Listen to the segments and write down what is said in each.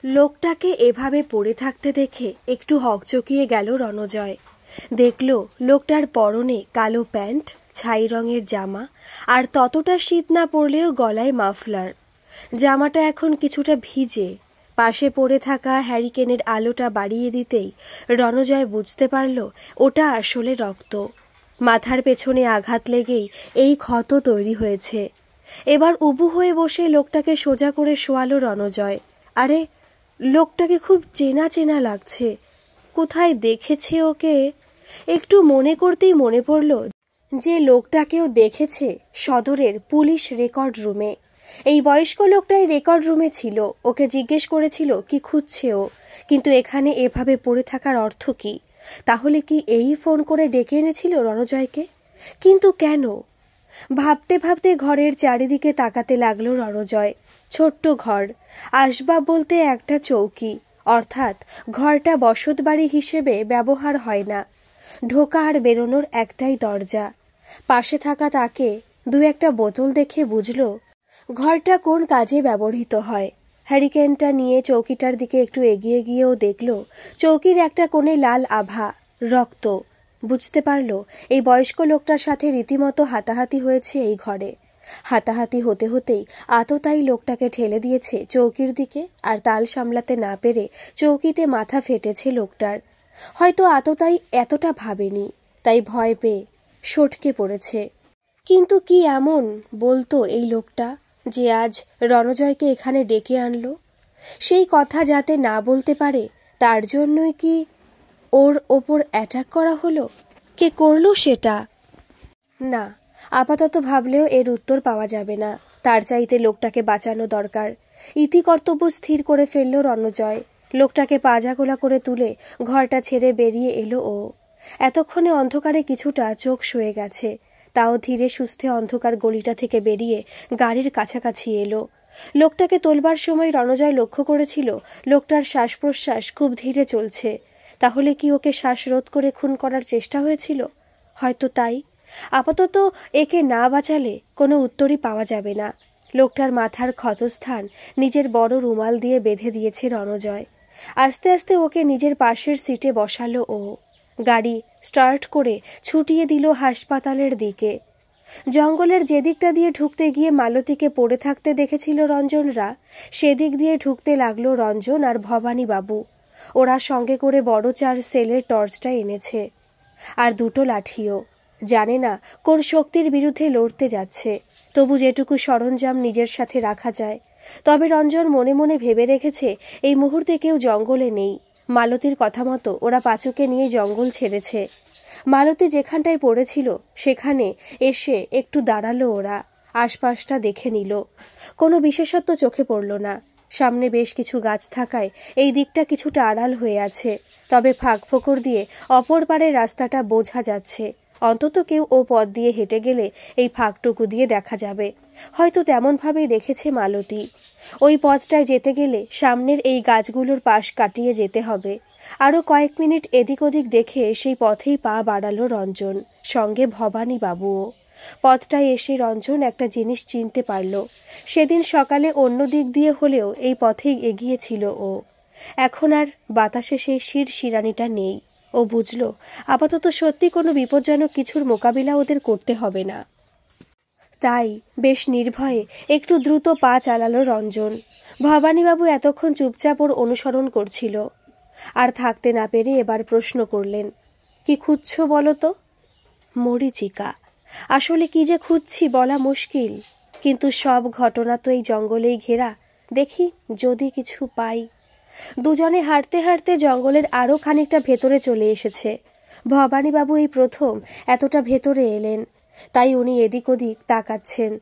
লোকটাকে এভাবে পড়ে থাকতে দেখে একটু হকচকিয়ে গেল রণজয়। দেখল লোকটার পরনে কালো প্যান্ট, ছাই রঙের জামা, আর ততটা শীত না পড়লেও গলায় মাফলার। জামাটা এখন কিছুটা ভিজে। পাশে পড়ে থাকা হ্যারিকেনের আলোটা বাড়িয়ে দিতেই রণজয় বুঝতে পারল ওটা আসলে রক্ত। মাথার পেছনে আঘাত লেগেই এই ক্ষত তৈরি হয়েছে। এবার উবু হয়ে বসে লোকটাকে সোজা করে শোয়ালো রণজয়। আরে, লোকটাকে খুব চেনা চেনা লাগছে। কোথায় দেখেছে ওকে? একটু মনে করতেই মনে পড়ল যে লোকটাকেও দেখেছে সদরের পুলিশ রেকর্ড রুমে। এই বয়স্ক লোকটাই রেকর্ড রুমে ছিল। ওকে জিজ্ঞেস করেছিল কি খুঁজছে ও, কিন্তু এখানে এভাবে পড়ে থাকার অর্থ কি? তাহলে কি এই ফোন করে ডেকে এনেছিল রণজয়কে? কিন্তু কেন? ভাবতে ভাবতে ঘরের চারিদিকে তাকাতে লাগলো রণজয়। ছোট্ট ঘর, আসবাব বলতে একটা চৌকি, অর্থাৎ ঘরটা বসতবাড়ি হিসেবে ব্যবহার হয় না। ঢোকা আর বেরোনোর একটাই দরজা। পাশে থাকা তাকে দু একটা বোতল দেখে বুঝল ঘরটা কোন কাজে ব্যবহৃত হয়। হ্যারিকেনটা নিয়ে চৌকিটার দিকে একটু এগিয়ে গিয়েও দেখল চৌকির একটা কোণে লাল আভা, রক্ত। বুঝতে পারল এই বয়স্ক লোকটার সাথে রীতিমতো হাতাহাতি হয়েছে এই ঘরে। হাতাহাতি হতে হতেই আততায়ী লোকটাকে ঠেলে দিয়েছে চৌকির দিকে, আর তাল সামলাতে না পেরে চৌকিতে মাথা ফেটেছে লোকটার। হয়তো আততায়ী এতটা ভাবেনি, তাই ভয় পেয়ে সটকে পড়েছে। কিন্তু কি এমন বলতো এই লোকটা যে আজ রণজয়কে এখানে ডেকে আনলো? সেই কথা যাতে না বলতে পারে তার জন্যই কি ওর ওপর অ্যাটাক করা হলো? কে করলো সেটা? না, আপাতত ভাবলেও এর উত্তর পাওয়া যাবে না। তার চাইতে লোকটাকে বাঁচানো দরকার। ইতি কর্তব্য স্থির করে ফেলল রণজয়। লোকটাকে পাজাগোলা করে তুলে ঘরটা ছেড়ে বেরিয়ে এলো ও। এতক্ষণে অন্ধকারে কিছুটা চোখ সয়ে গেছে, তাও ধীরে সুস্থে অন্ধকার গলিটা থেকে বেরিয়ে গাড়ির কাছাকাছি এলো। লোকটাকে তোলবার সময় রণজয় লক্ষ্য করেছিল লোকটার শ্বাস প্রশ্বাস খুব ধীরে চলছে। তাহলে কি ওকে শ্বাসরোধ করে খুন করার চেষ্টা হয়েছিল? হয়তো তাই। আপাতত একে না বাঁচালে কোনো উত্তরই পাওয়া যাবে না। লোকটার মাথার ক্ষতস্থান নিজের বড় রুমাল দিয়ে বেঁধে দিয়েছে রণজয়। আস্তে আস্তে ওকে নিজের পাশের সিটে বসালো ও। গাড়ি স্টার্ট করে ছুটিয়ে দিল হাসপাতালের দিকে। জঙ্গলের যেদিকটা দিয়ে ঢুকতে গিয়ে মালতীকে পড়ে থাকতে দেখেছিল রঞ্জনরা, সেদিক দিয়ে ঢুকতে লাগলো রঞ্জন আর ভবানী বাবু। ওরা সঙ্গে করে বড় 4 সেলের টর্চটা এনেছে, আর 2টো লাঠিও। জানে না কোন শক্তির বিরুদ্ধে লড়তে যাচ্ছে, তবু যেটুকু সরঞ্জাম নিজের সাথে রাখা যায়। তবে রঞ্জন মনে মনে ভেবে রেখেছে এই মুহূর্তে কেউ জঙ্গলে নেই। মালতীর কথা মতো ওরা পাঁচুকে নিয়ে জঙ্গল ছেড়েছে। মালতী যেখানটায় পড়েছিল সেখানে এসে একটু দাঁড়ালো ওরা। আশপাশটা দেখে নিল। কোনো বিশেষত্ব চোখে পড়ল না। সামনে বেশ কিছু গাছ থাকায় এই দিকটা কিছুটা আড়াল হয়ে আছে, তবে ফাঁক ফোকর দিয়ে অপর পারের রাস্তাটা বোঝা যাচ্ছে। অন্তত কেউ ও পথ দিয়ে হেঁটে গেলে এই ফাঁকটুকু দিয়ে দেখা যাবে। হয়তো তেমনভাবেই দেখেছে মালতী। ওই পথটায় যেতে গেলে সামনের এই গাছগুলোর পাশ কাটিয়ে যেতে হবে। আরও কয়েক মিনিট এদিক ওদিক দেখে সেই পথেই পা বাড়ালো রঞ্জন, সঙ্গে ভবানী বাবুও। পথটায় এসে রঞ্জন একটা জিনিস চিনতে পারল। সেদিন সকালে অন্য দিক দিয়ে হলেও এই পথেই এগিয়েছিল ও। এখন আর বাতাসে সেই শিরশিরানিটা নেই। ও বুঝল আপাতত সত্যি কোনো বিপজ্জনক কিছুর মোকাবিলা ওদের করতে হবে না। তাই বেশ নির্ভয়ে একটু দ্রুত পা চালালো রঞ্জন। ভবানীবাবু এতক্ষণ চুপচাপ ওর অনুসরণ করছিল, আর থাকতে না পেরে এবার প্রশ্ন করলেন, কি খুঁজছো বলো তো? মরীচিকা। আসলে কি যে খুঁজছি বলা মুশকিল, কিন্তু সব ঘটনা তো এই জঙ্গলেই ঘেরা। দেখি যদি কিছু পাই। দুজনে হাঁটতে হাঁটতে জঙ্গলের আরও খানিকটা ভেতরে চলে এসেছে। ভবানীবাবু এই প্রথম এতটা ভেতরে এলেন, তাই উনি এদিক ওদিক তাকাচ্ছেন।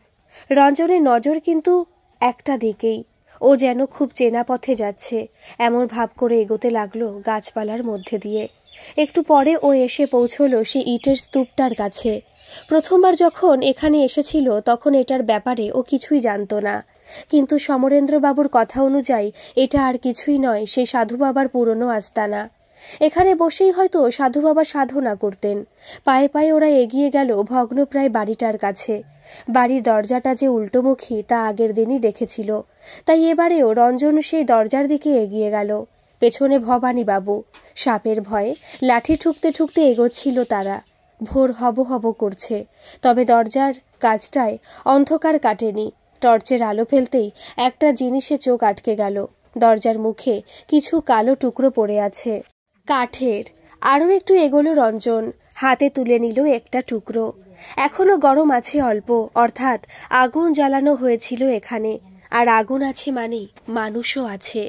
রঞ্জনের নজর কিন্তু একটা দিকেই। ও যেন খুব চেনা পথে যাচ্ছে এমন ভাব করে এগোতে লাগলো গাছপালার মধ্যে দিয়ে। একটু পরে ও এসে পৌঁছল সেই ইটের স্তূপটার কাছে। প্রথমবার যখন এখানে এসেছিল তখন এটার ব্যাপারে ও কিছুই জানত না, কিন্তু সমরেন্দ্রবাবুর কথা অনুযায়ী এটা আর কিছুই নয় সেই সাধু বাবার পুরনো আস্তানা। এখানে বসেই হয়তো সাধু বাবা সাধনা করতেন। পায়ে পায়ে ওরা এগিয়ে গেল ভগ্নপ্রায় বাড়িটার কাছে। বাড়ির দরজাটা যে উল্টোমুখী তা আগের দিনই দেখেছিল, তাই এবারেও রঞ্জন সেই দরজার দিকে এগিয়ে গেল। পেছনে ভবানী বাবু। সাপের ভয়ে লাঠি ঠুকতে ঠুকতে এগোচ্ছিল তারা। ভোর হব হব করছে, তবে দরজার কাজটায় অন্ধকার কাটেনি। টর্চের আলো ফেলতেই একটা জিনিসে চোখ আটকে গেল। দরজার মুখে কিছু কালো টুকরো পড়ে আছে, কাঠের। আরও একটু এগোলো রঞ্জন, হাতে তুলে নিল একটা টুকরো। এখনো গরম আছে অল্প, অর্থাৎ আগুন জ্বালানো হয়েছিল এখানে। আর আগুন আছে মানে মানুষও আছে।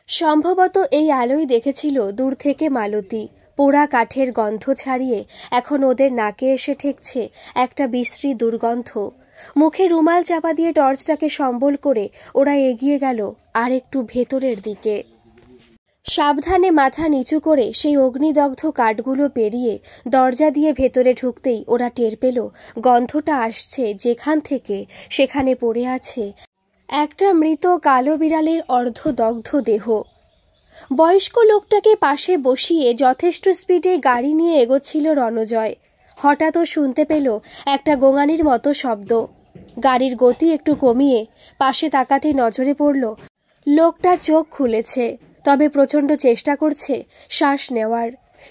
সম্ভবত এই আলোই দেখেছিল দূর থেকে মালতী। পোড়া কাঠের গন্ধ ছাড়িয়ে এখন ওদের নাকে এসে ঠেকছে একটা বিশ্রী দুর্গন্ধ। মুখে রুমাল চাপা দিয়ে টর্চটাকে সম্বল করে ওরা এগিয়ে গেল আর একটু ভেতরের দিকে। সাবধানে মাথা নিচু করে সেই অগ্নিদগ্ধ কাঠগুলো পেরিয়ে দরজা দিয়ে ভেতরে ঢুকতেই ওরা টের পেল গন্ধটা আসছে যেখান থেকে সেখানে পড়ে আছে একটা মৃত কালো বিড়ালের অর্ধদগ্ধ দেহ। বয়স্ক লোকটাকে পাশে বসিয়ে যথেষ্ট স্পিডে গাড়ি নিয়ে এগোচ্ছিল রণজয়। হঠাৎ ও শুনতে পেল একটা গোঙানির মতো শব্দ। গাড়ির গতি একটু কমিয়ে পাশে তাকাতেই নজরে পড়ল লোকটা চোখ খুলেছে, তবে প্রচণ্ড চেষ্টা করছে শ্বাস নেওয়ার।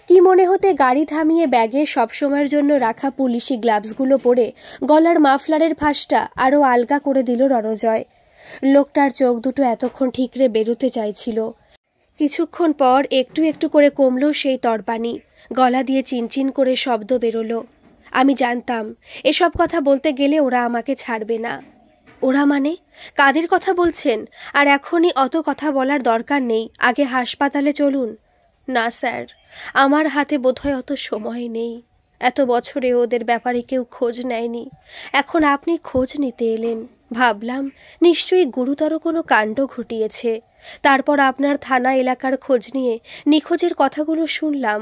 কি মনে হতে গাড়ি থামিয়ে ব্যাগে সবসময়ের জন্য রাখা পুলিশি গ্লাভসগুলো পরে গলার মাফলারের ফাঁসটা আরও আলগা করে দিল রণজয়। লোকটার চোখ দুটো এতক্ষণ ঠিকরে বেরোতে চাইছিল। কিছুক্ষণ পর একটু একটু করে কমল সেই তরপানি। গলা দিয়ে চিনচিন করে শব্দ বেরোলো। আমি জানতাম এসব কথা বলতে গেলে ওরা আমাকে ছাড়বে না। ওরা মানে কাদের কথা বলছেন? আর এখনই অত কথা বলার দরকার নেই, আগে হাসপাতালে চলুন। না স্যার, আমার হাতে বোধহয় অত সময় নেই। এত বছরে ওদের ব্যাপারে কেউ খোঁজ নেয়নি, এখন আপনি খোঁজ নিতে এলেন। ভাবলাম নিশ্চয়ই গুরুতর কোনো কাণ্ড ঘটিয়েছে। তারপর আপনার থানা এলাকার খোঁজ নিয়ে নিখোঁজের কথাগুলো শুনলাম,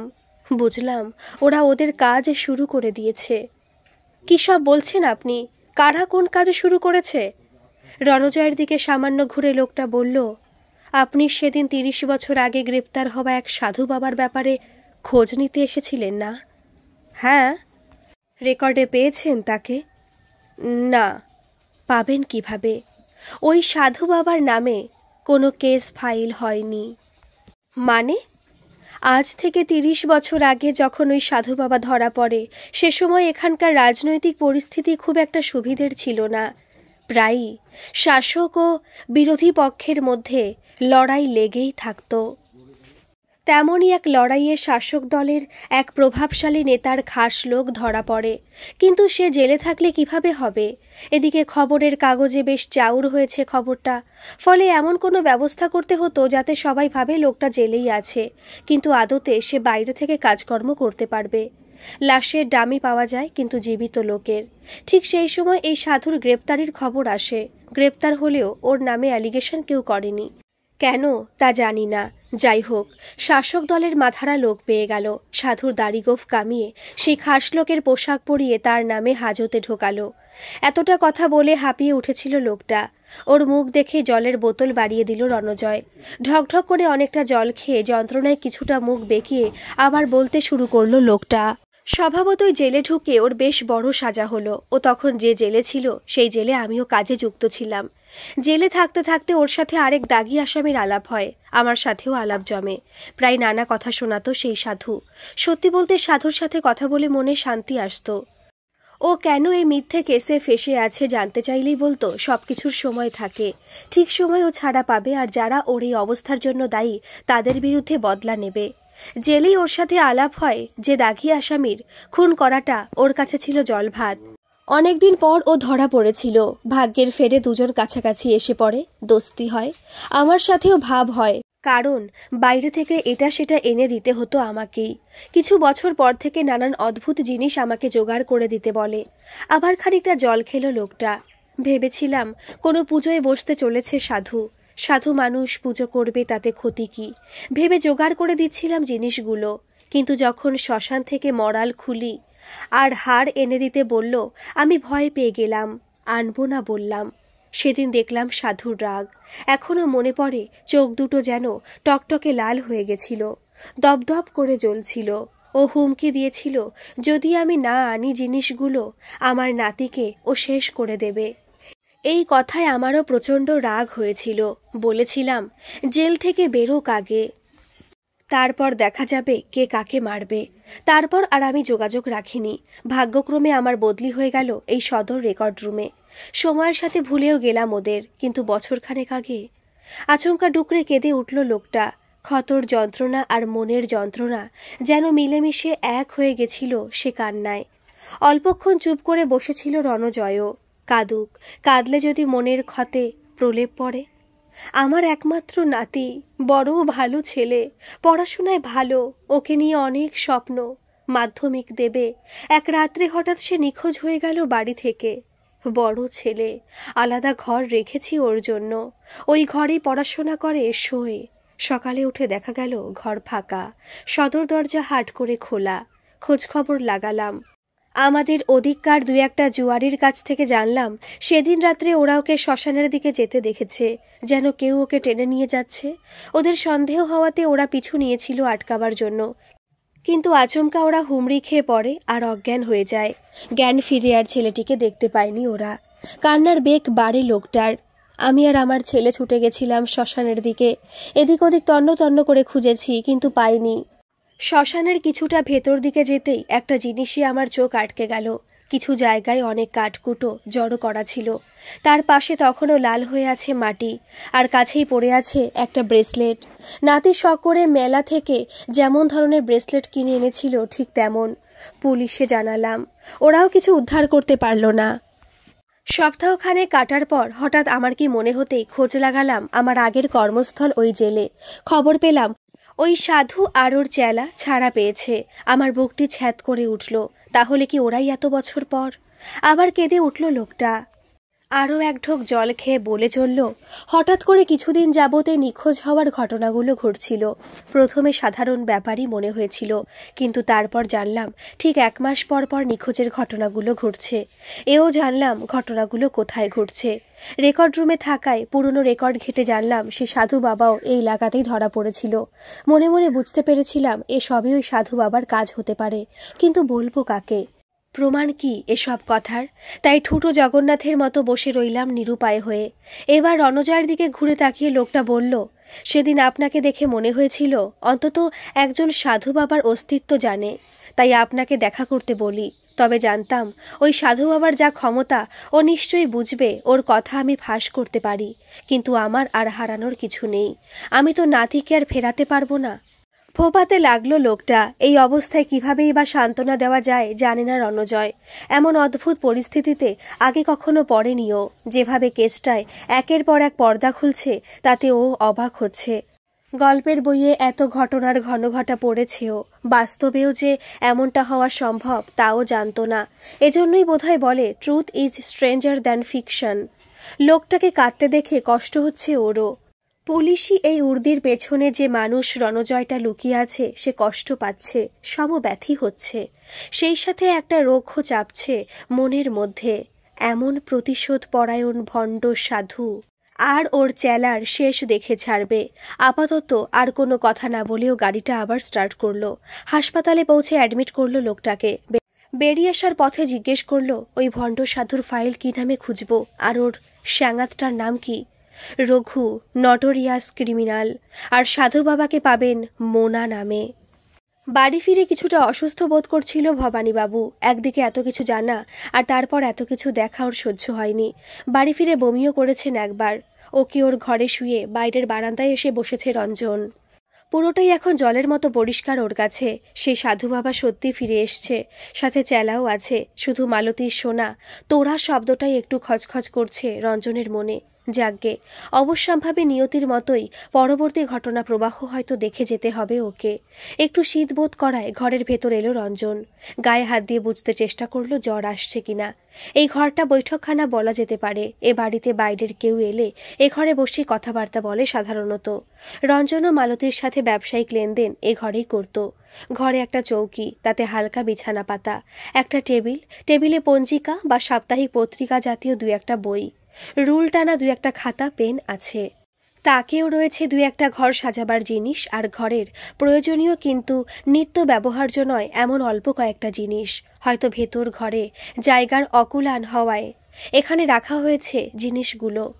বুঝলাম ওরা ওদের কাজ শুরু করে দিয়েছে। কী সব বলছেন আপনি? কারা কোন কাজ শুরু করেছে? রণজয়ের দিকে সামান্য ঘুরে লোকটা বলল, আপনি সেদিন 30 বছর আগে গ্রেপ্তার হওয়া এক সাধু বাবার ব্যাপারে খোঁজ নিতে এসেছিলেন না? হ্যাঁ। রেকর্ডে পেয়েছেন তাকে? না। পাবেন কিভাবে? ওই সাধু বাবার নামে কোনো কেস ফাইল হয়নি। মানে? আজ থেকে 30 বছর আগে যখন ওই সাধু বাবা ধরা পড়ে, সে সময় এখানকার রাজনৈতিক পরিস্থিতি খুব একটা সুবিধের ছিল না। প্রায়ই শাসক ও বিরোধী পক্ষের মধ্যে লড়াই লেগেই থাকত। তেমনই এক লড়াইয়ে শাসক দলের এক প্রভাবশালী নেতার খাস লোক ধরা পড়ে, কিন্তু সে জেলে থাকলে কিভাবে হবে? এদিকে খবরের কাগজে বেশ চাউর হয়েছে খবরটা, ফলে এমন কোনো ব্যবস্থা করতে হতো যাতে সবাই ভাবে লোকটা জেলেই আছে, কিন্তু আদতে সে বাইরে থেকে কাজকর্ম করতে পারবে। লাশের ডামি পাওয়া যায় কিন্তু জীবিত লোকের। ঠিক সেই সময় এই সাধুর গ্রেপ্তারির খবর আসে। গ্রেপ্তার হলেও ওর নামে অ্যালিগেশন কেউ করেনি। কেন তা জানি না। যাই হোক, শাসক দলের মাথারা লোক পেয়ে গেল। সাধুর দাড়িগোঁফ কামিয়ে সেই খাস লোকের পোশাক পরিয়ে তার নামে হাজতে ঢোকালো। এতটা কথা বলে হাঁপিয়ে উঠেছিল লোকটা। ওর মুখ দেখে জলের বোতল বাড়িয়ে দিল রণজয়। ঢকঢক করে অনেকটা জল খেয়ে যন্ত্রণায় কিছুটা মুখ বেঁকিয়ে আবার বলতে শুরু করলো লোকটা। স্বভাবতই জেলে ঢুকে ওর বেশ বড় সাজা হলো। ও তখন যে জেলে ছিল সেই জেলে আমিও কাজে যুক্ত ছিলাম। জেলে থাকতে থাকতে ওর সাথে আরেক দাগি আসামির আলাপ হয়, আমার সাথেও আলাপ জমে। প্রায় নানা কথা শোনাতো সেই সাধু। সত্যি বলতে সাধুর সাথে কথা বলে মনে শান্তি আসতো। ও কেন এই মিথ্যে কেসে ফেসে আছে জানতে চাইলেই বলতো সবকিছুর সময় থাকে, ঠিক সময় ও ছাড়া পাবে, আর যারা ওর এই অবস্থার জন্য দায়ী তাদের বিরুদ্ধে বদলা নেবে। জেলেই ওর সাথে আলাপ হয় যে দাগি আসামির, খুন করাটা ওর কাছে ছিল জলভাত। অনেকদিন পর ও ধরা পড়েছিল। ভাগ্যের ফেরে দুজন কাছাকাছি এসে পড়ে, দোস্তি হয়। আমার সাথেও ভাব হয়, কারণ বাইরে থেকে এটা সেটা এনে দিতে হতো আমাকেই। কিছু বছর পর থেকে নানান অদ্ভুত জিনিস আমাকে জোগাড় করে দিতে বলে। আবার খানিকটা জল খেলো লোকটা। ভেবেছিলাম কোনো পুজোয় বসতে চলেছে সাধু। সাধু মানুষ, পুজো করবে, তাতে ক্ষতি কি ভেবে জোগাড় করে দিচ্ছিলাম জিনিসগুলো। কিন্তু যখন শ্মশান থেকে মরাল খুলি আর হাড় এনে দিতে বলল, আমি ভয় পেয়ে গেলাম, আনবো না বললাম। সেদিন দেখলাম সাধুর রাগ এখনো মনে পড়ে। চোখ দুটো যেন টকটকে লাল হয়ে গেছিল, দপদপ করে জ্বলছিল। ও হুমকি দিয়েছিল যদি আমি না আনি জিনিসগুলো আমার নাতিকে ও শেষ করে দেবে। এই কথায় আমারও প্রচণ্ড রাগ হয়েছিল। বলেছিলাম, জেল থেকে বেরোক আগে, তারপর দেখা যাবে কে কাকে মারবে। তারপর আর আমি যোগাযোগ রাখিনি। ভাগ্যক্রমে আমার বদলি হয়ে গেল এই সদর রেকর্ড রুমে। সময়ের সাথে ভুলেও গেলাম ওদের, কিন্তু বছরখানেক আগে। আচমকা ডুকরে কেঁদে উঠল লোকটা। ক্ষতর যন্ত্রণা আর মনের যন্ত্রণা যেন মিলেমিশে এক হয়ে গেছিল সে কান্নায়। অল্পক্ষণ চুপ করে বসেছিল রণজয়ও। কাঁদুক, কাঁদলে যদি মনের ক্ষতে প্রলেপ পড়ে। আমার একমাত্র নাতি, বড় ভালো ছেলে, পড়াশোনায় ভালো, ওকে নিয়ে অনেক স্বপ্ন, মাধ্যমিক দেবে। এক রাত্রে হঠাৎ সে নিখোঁজ হয়ে গেল বাড়ি থেকে। বড় ছেলে, আলাদা ঘর রেখেছি ওর জন্য, ওই ঘরেই পড়াশোনা করে শোয়ে। সকালে উঠে দেখা গেল ঘর ফাঁকা, সদর দরজা হাট করে খোলা। খোঁজখবর লাগালাম। আমাদের ওদিককার দু একটা জুয়ারির কাছ থেকে জানলাম সেদিন রাত্রে ওরা ওকে শ্মশানের দিকে যেতে দেখেছে, যেন কেউ ওকে টেনে নিয়ে যাচ্ছে। ওদের সন্দেহ হওয়াতে ওরা পিছু নিয়েছিল আটকাবার জন্য, কিন্তু আচমকা ওরা হুমড়ি খেয়ে পড়ে আর অজ্ঞান হয়ে যায়। জ্ঞান ফিরে আর ছেলেটিকে দেখতে পায়নি ওরা। কান্নার বেগ বাড়ে লোকটার। আমি আর আমার ছেলে ছুটে গেছিলাম শ্মশানের দিকে। এদিক ওদিক তন্ন তন্ন করে খুঁজেছি, কিন্তু পাইনি। শ্মশানের কিছুটা ভেতর দিকে যেতেই একটা জিনিসই আমার চোখ আটকে গেল। কিছু জায়গায় অনেক কাঠকুটো জড়ো করা ছিল, তার পাশে তখনও লাল হয়ে আছে মাটি, আর কাছেই পড়ে আছে একটা ব্রেসলেট। নাতি শখ করে মেলা থেকে যেমন ধরনের ব্রেসলেট কিনে এনেছিল ঠিক তেমন। পুলিশে জানালাম, ওরাও কিছু উদ্ধার করতে পারল না। সপ্তাহখানে কাটার পর হঠাৎ আমার কি মনে হতেই খোঁজ লাগালাম আমার আগের কর্মস্থল ওই জেলে। খবর পেলাম ওই সাধু আর ওর চেলা ছাড়া পেয়েছে। আমার বুকটি ছ্যাদ করে উঠল। তাহলে কি ওরাই এত বছর পর? আবার কেঁদে উঠল লোকটা। আরও এক ঢোক জল খেয়ে বলে চলল, হঠাৎ করে কিছুদিন যাবতে নিখোঁজ হওয়ার ঘটনাগুলো ঘটছিল। প্রথমে সাধারণ ব্যাপারই মনে হয়েছিল, কিন্তু তারপর জানলাম ঠিক 1 মাস পর পর নিখোঁজের ঘটনাগুলো ঘটছে। এও জানলাম ঘটনাগুলো কোথায় ঘটছে। রেকর্ড রুমে থাকায় পুরনো রেকর্ড ঘেটে জানলাম সে সাধু বাবাও এই এলাকাতেই ধরা পড়েছিল। মনে মনে বুঝতে পেরেছিলাম এসবই ওই সাধু বাবার কাজ হতে পারে, কিন্তু বলবো কাকে? প্রমাণ কি এসব কথার? তাই ঠুটো জগন্নাথের মতো বসে রইলাম নিরুপায় হয়ে। এবার রণজয়ের দিকে ঘুরে তাকিয়ে লোকটা বলল, সেদিন আপনাকে দেখে মনে হয়েছিল অন্তত একজন সাধু বাবার অস্তিত্ব জানে, তাই আপনাকে দেখা করতে বলি। তবে জানতাম ওই সাধু বাবার যা ক্ষমতা, ও নিশ্চয়ই বুঝবে ওর কথা আমি ফাঁস করতে পারি। কিন্তু আমার আর হারানোর কিছু নেই। আমি তো নাতিকে আর ফেরাতে পারবো না। ফোপাতে লাগলো লোকটা। এই অবস্থায় কিভাবেই বা সান্ত্বনা দেওয়া যায় জানে না রণজয়। এমন অদ্ভুত পরিস্থিতিতে আগে কখনো পড়েনিও। যেভাবে কেসটায় একের পর এক পর্দা খুলছে তাতে ও অবাক হচ্ছে। গল্পের বইয়ে এত ঘটনার ঘনঘটা পড়েছেও, বাস্তবেও যে এমনটা হওয়া সম্ভব তাও জানতো না। এজন্যই বোধহয় বলে truth is stranger than fiction. লোকটাকে কাঁদতে দেখে কষ্ট হচ্ছে ওরও। পুলিশই এই উর্দির পেছনে যে মানুষ রণজয়টা লুকিয়ে আছে সে কষ্ট পাচ্ছে, সমব্যথী হচ্ছে। সেই সাথে একটা রোগও চাপছে মনের মধ্যে। এমন প্রতিশোধ পরায়ণ ভণ্ড সাধু আর ওর চেলার শেষ দেখে ছাড়বে। আপাতত আর কোনো কথা না বলেও গাড়িটা আবার স্টার্ট করলো। হাসপাতালে পৌঁছে অ্যাডমিট করলো লোকটাকে। বেরিয়ে আসার পথে জিজ্ঞেস করলো ওই ভণ্ড সাধুর ফাইল কি নামে খুঁজবো, আর ওর শ্যাঙাতটার নাম কি? Raghu, notorious criminal. আর সাধু বাবাকে পাবেন মোনা নামে। বাড়ি ফিরে কিছুটা অসুস্থ বোধ করছিল ভবানীবাবু। একদিকে এত কিছু জানা আর তারপর এত কিছু দেখা ওর সহ্য হয়নি। বাড়ি ফিরে বমিও করেছেন একবার। ওকে ওর ঘরে শুয়ে বাইরের বারান্দায় এসে বসেছে রঞ্জন। পুরোটাই এখন জলের মতো পরিষ্কার ওর কাছে। সেই সাধু বাবা সত্যি ফিরে এসছে, সাথে চেলাও আছে। শুধু মালতীর শোনা তোরা শব্দটাই একটু খচখচ করছে রঞ্জনের মনে। যাগ্গে, অবশ্যম্ভাবী নিয়তির মতোই পরবর্তী ঘটনা প্রবাহ হয়তো দেখে যেতে হবে ওকে। একটু শীত বোধ করায় ঘরের ভেতর এলো রঞ্জন। গায়ে হাত দিয়ে বুঝতে চেষ্টা করলো জ্বর আসছে কিনা। এই ঘরটা বৈঠকখানা বলা যেতে পারে। এ বাড়িতে বাইরের কেউ এলে এ ঘরে বসে কথাবার্তা বলে সাধারণত। রঞ্জনও মালতীর সাথে ব্যবসায়িক লেনদেন এ ঘরেই করত। ঘরে একটা চৌকি, তাতে হালকা বিছানা পাতা, একটা টেবিল, টেবিলে পঞ্জিকা বা সাপ্তাহিক পত্রিকা জাতীয় 2-1 বই, রুল টানা 2-1 খাতা পেন আছে। তাকেও রয়েছে দুই একটা ঘর সাজাবার জিনিস আর ঘরের প্রয়োজনীয় কিন্তু নিত্য ব্যবহার্য নয় এমন অল্প কয়েকটা জিনিস, হয়তো ভেতর ঘরে জায়গার অকুলান হওয়ায় এখানে রাখা হয়েছে জিনিসগুলো।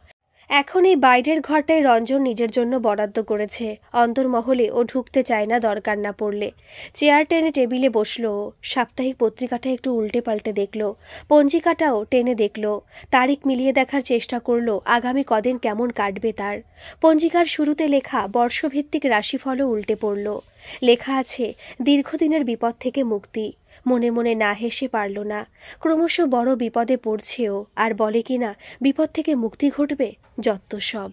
এখন এই বাইরের ঘরটাই রঞ্জন নিজের জন্য বরাদ্দ করেছে। অন্তর্মহলে ও ঢুকতে চায় না দরকার না পড়লে। চেয়ার টেনে টেবিলে বসলো। সাপ্তাহিক পত্রিকাটা একটু উল্টে পাল্টে দেখল, পঞ্জিকাটাও টেনে দেখল, তারিখ মিলিয়ে দেখার চেষ্টা করলো আগামী কদিন কেমন কাটবে তার। পঞ্জিকার শুরুতে লেখা বর্ষভিত্তিক রাশিফলও উল্টে পড়ল। লেখা আছে দীর্ঘদিনের বিপদ থেকে মুক্তি। মনে মনে না হেসে পারল না। ক্রমশ বড় বিপদে পড়ছেও, আর বলে কিনা বিপদ থেকে মুক্তি ঘটবে। যত সব।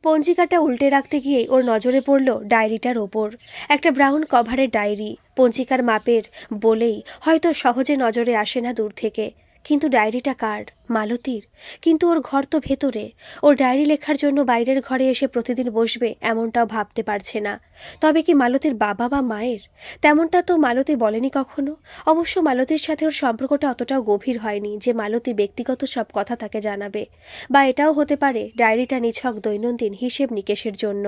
পঞ্জিকাটা উল্টে রাখতে গিয়ে ওর নজরে পড়ল ডায়েরিটার ওপর। একটা ব্রাউন কভারের ডায়েরি, পঞ্জিকার মাপের বলেই হয়তো সহজে নজরে আসে না দূর থেকে। কিন্তু ডায়েরিটা কার? মালতীর। কিন্তু ওর ঘর তো ভেতরে। ওর ডায়েরি লেখার জন্য বাইরের ঘরে এসে প্রতিদিন বসবে এমনটাও ভাবতে পারছে না। তবে কি মালতীর বাবা বা মায়ের? তেমনটা তো মালতী বলেনি কখনো। অবশ্য মালতীর সাথে ওর সম্পর্কটা অতটাও গভীর হয়নি যে মালতী ব্যক্তিগত সব কথা তাকে জানাবে। বা এটাও হতে পারে ডায়েরিটা নিছক দৈনন্দিন হিসেব নিকেশের জন্য।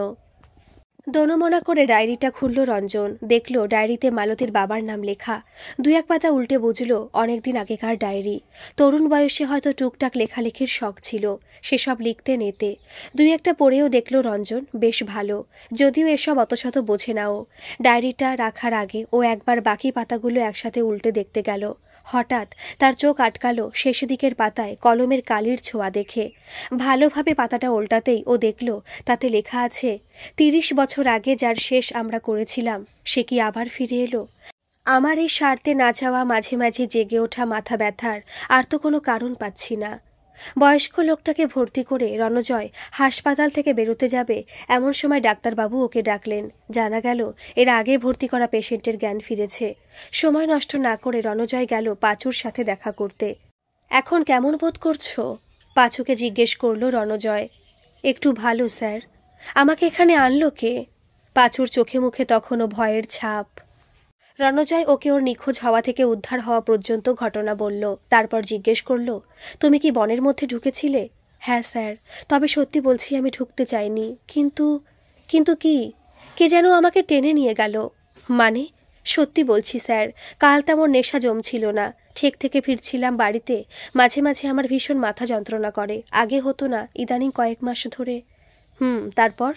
দোনমনা করে ডায়েরিটা খুলল রঞ্জন। দেখল ডায়েরিতে মালতীর বাবার নাম লেখা। দুই এক পাতা উল্টে বুঝল অনেকদিন আগেকার ডায়েরি। তরুণ বয়সে হয়তো টুকটাক লেখালেখির শখ ছিল, সেসব লিখতে নেতে। দুই একটা পড়েও দেখল রঞ্জন, বেশ ভালো, যদিও এসব অতশত বোঝে না ও। ডায়েরিটা রাখার আগে ও একবার বাকি পাতাগুলো একসাথে উল্টে দেখতে গেল। হঠাৎ তার চোখ আটকালো শেষ দিকের পাতায় কলমের কালির ছোঁয়া দেখে। ভালোভাবে পাতাটা উল্টাতেই ও দেখল তাতে লেখা আছে ৩০ বছর আগে যার শেষ আমরা করেছিলাম সে কি আবার ফিরে এলো। আমার এই স্বার্থে না চাওয়া মাঝে মাঝে জেগে ওঠা মাথা ব্যথার আর তো কোনো কারণ পাচ্ছি না। বয়স্ক লোকটাকে ভর্তি করে রণজয় হাসপাতাল থেকে বেরোতে যাবে এমন সময় ডাক্তারবাবু ওকে ডাকলেন। জানা গেল এর আগে ভর্তি করা পেশেন্টের জ্ঞান ফিরেছে। সময় নষ্ট না করে রণজয় গেল পাঁচুর সাথে দেখা করতে। এখন কেমন বোধ করছো? পাঁচুকে জিজ্ঞেস করল রণজয়। একটু ভালো স্যার। আমাকে এখানে আনলো কে? পাঁচুর চোখে মুখে তখনও ভয়ের ছাপ। রণজয় ওকে ওর নিখোঁজ হওয়া থেকে উদ্ধার হওয়া পর্যন্ত ঘটনা বলল। তারপর জিজ্ঞেস করল, তুমি কি বনের মধ্যে ঢুকেছিলে? হ্যাঁ স্যার, তবে সত্যি বলছি আমি ঢুকতে চাইনি। কিন্তু কিন্তু কি? কে যেন আমাকে টেনে নিয়ে গেল। মানে? সত্যি বলছি স্যার, কাল তেমন নেশা জমছিল না। ঠেক থেকে ফিরছিলাম বাড়িতে। মাঝে মাঝে আমার ভীষণ মাথা যন্ত্রণা করে। আগে হতো না, ইদানিং কয়েক মাস ধরে। তারপর?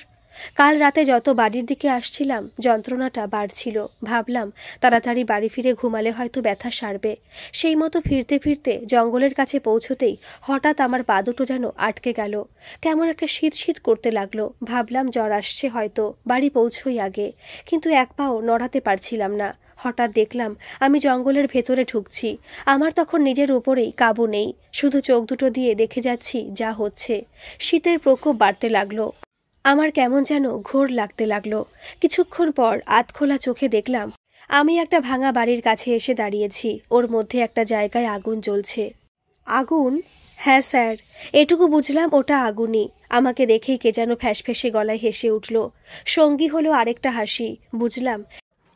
কাল রাতে যত বাড়ির দিকে আসছিলাম যন্ত্রণাটা বাড়ছিল। ভাবলাম তাড়াতাড়ি বাড়ি ফিরে ঘুমালে হয়তো ব্যথা সারবে। সেই মতো ফিরতে ফিরতে জঙ্গলের কাছে পৌঁছতেই হঠাৎ আমার পা দুটো যেন আটকে গেল। কেমন একটা শীত শীত করতে লাগলো। ভাবলাম জ্বর আসছে হয়তো, বাড়ি পৌঁছই আগে। কিন্তু এক পাও নড়াতে পারছিলাম না। হঠাৎ দেখলাম আমি জঙ্গলের ভেতরে ঢুকছি। আমার তখন নিজের উপরেই কাবু নেই। শুধু চোখ দুটো দিয়ে দেখে যাচ্ছি যা হচ্ছে। শীতের প্রকোপ বাড়তে লাগলো। আমার কেমন যেন ঘোর লাগতে লাগলো। কিছুক্ষণ পর আধখোলা চোখে দেখলাম আমি একটা ভাঙা বাড়ির কাছে এসে দাঁড়িয়েছি। ওর মধ্যে একটা জায়গায় আগুন জ্বলছে। আগুন? হ্যাঁ স্যার, এটুকু বুঝলাম ওটা আগুনই। আমাকে দেখেই কে যেন ফ্যাঁসফেঁসে গলায় হেসে উঠল। সঙ্গী হলো আরেকটা হাসি। বুঝলাম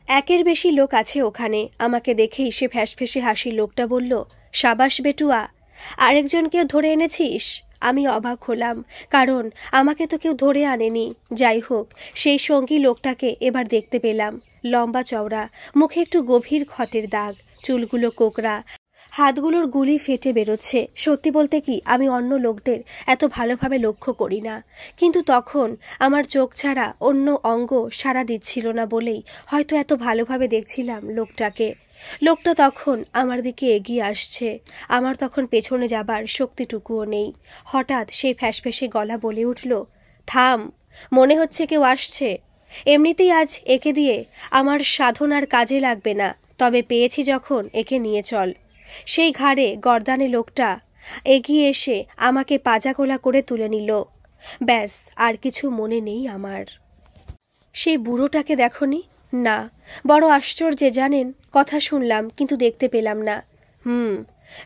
একের বেশি লোক আছে ওখানে। আমাকে দেখেই সে ফ্যাঁসফেঁসে হাসি লোকটা বলল, সাবাস বেটুয়া, আরেকজনকেও ধরে এনেছিস? আমি অবাক হলাম, কারণ আমাকে তো কেউ ধরে আনেনি। যাই হোক, সেই সঙ্গী লোকটাকে এবার দেখতে পেলাম। লম্বা চওড়া, মুখে একটু গভীর ক্ষতের দাগ, চুলগুলো কোকড়া, হাতগুলোর গুলি ফেটে বেরোচ্ছে। সত্যি বলতে কি আমি অন্য লোকদের এত ভালোভাবে লক্ষ্য করি না, কিন্তু তখন আমার চোখ ছাড়া অন্য অঙ্গ সাড়া দিচ্ছিল না বলেই হয়তো এত ভালোভাবে দেখছিলাম লোকটাকে। লোকটা তখন আমার দিকে এগিয়ে আসছে। আমার তখন পেছনে যাবার শক্তিটুকুও নেই। হঠাৎ সেই ফ্যাঁসফেঁসে গলা বলে উঠল, থাম, মনে হচ্ছে কেউ আসছে। এমনিতেই আজ একে দিয়ে আমার সাধনার কাজে লাগবে না, তবে পেয়েছি যখন একে নিয়ে চল। সেই ঘাড়ে গর্দানে লোকটা এগিয়ে এসে আমাকে পাজাকোলা করে তুলে নিল। ব্যাস, আর কিছু মনে নেই আমার। সেই বুড়োটাকে দেখনি? না। বড় আশ্চর্যে জানেন, কথা শুনলাম কিন্তু দেখতে পেলাম না।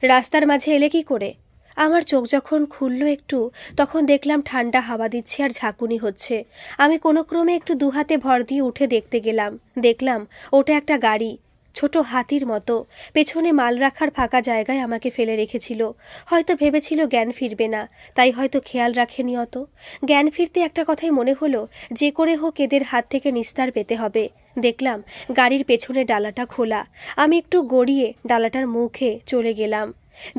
রাস্তার মাঝে এলে কি করে? আমার চোখ যখন খুলল একটু, তখন দেখলাম ঠান্ডা হাওয়া দিচ্ছে আর ঝাঁকুনি হচ্ছে। আমি কোনো ক্রমে একটু দুহাতে ভর দিয়ে উঠে দেখতে গেলাম। দেখলাম ওটা একটা গাড়ি। ছোট হাতির মতো। পেছনে মাল রাখার ফাঁকা জায়গায় আমাকে ফেলে রেখেছিল। হয়তো ভেবেছিল জ্ঞান ফিরবে না, তাই হয়তো খেয়াল রাখেনি অত। জ্ঞান ফিরতে একটা কথাই মনে হলো, যে করে হোক এদের হাত থেকে নিস্তার পেতে হবে। দেখলাম গাড়ির পেছনে ডালাটা খোলা। আমি একটু গড়িয়ে ডালাটার মুখে চলে গেলাম,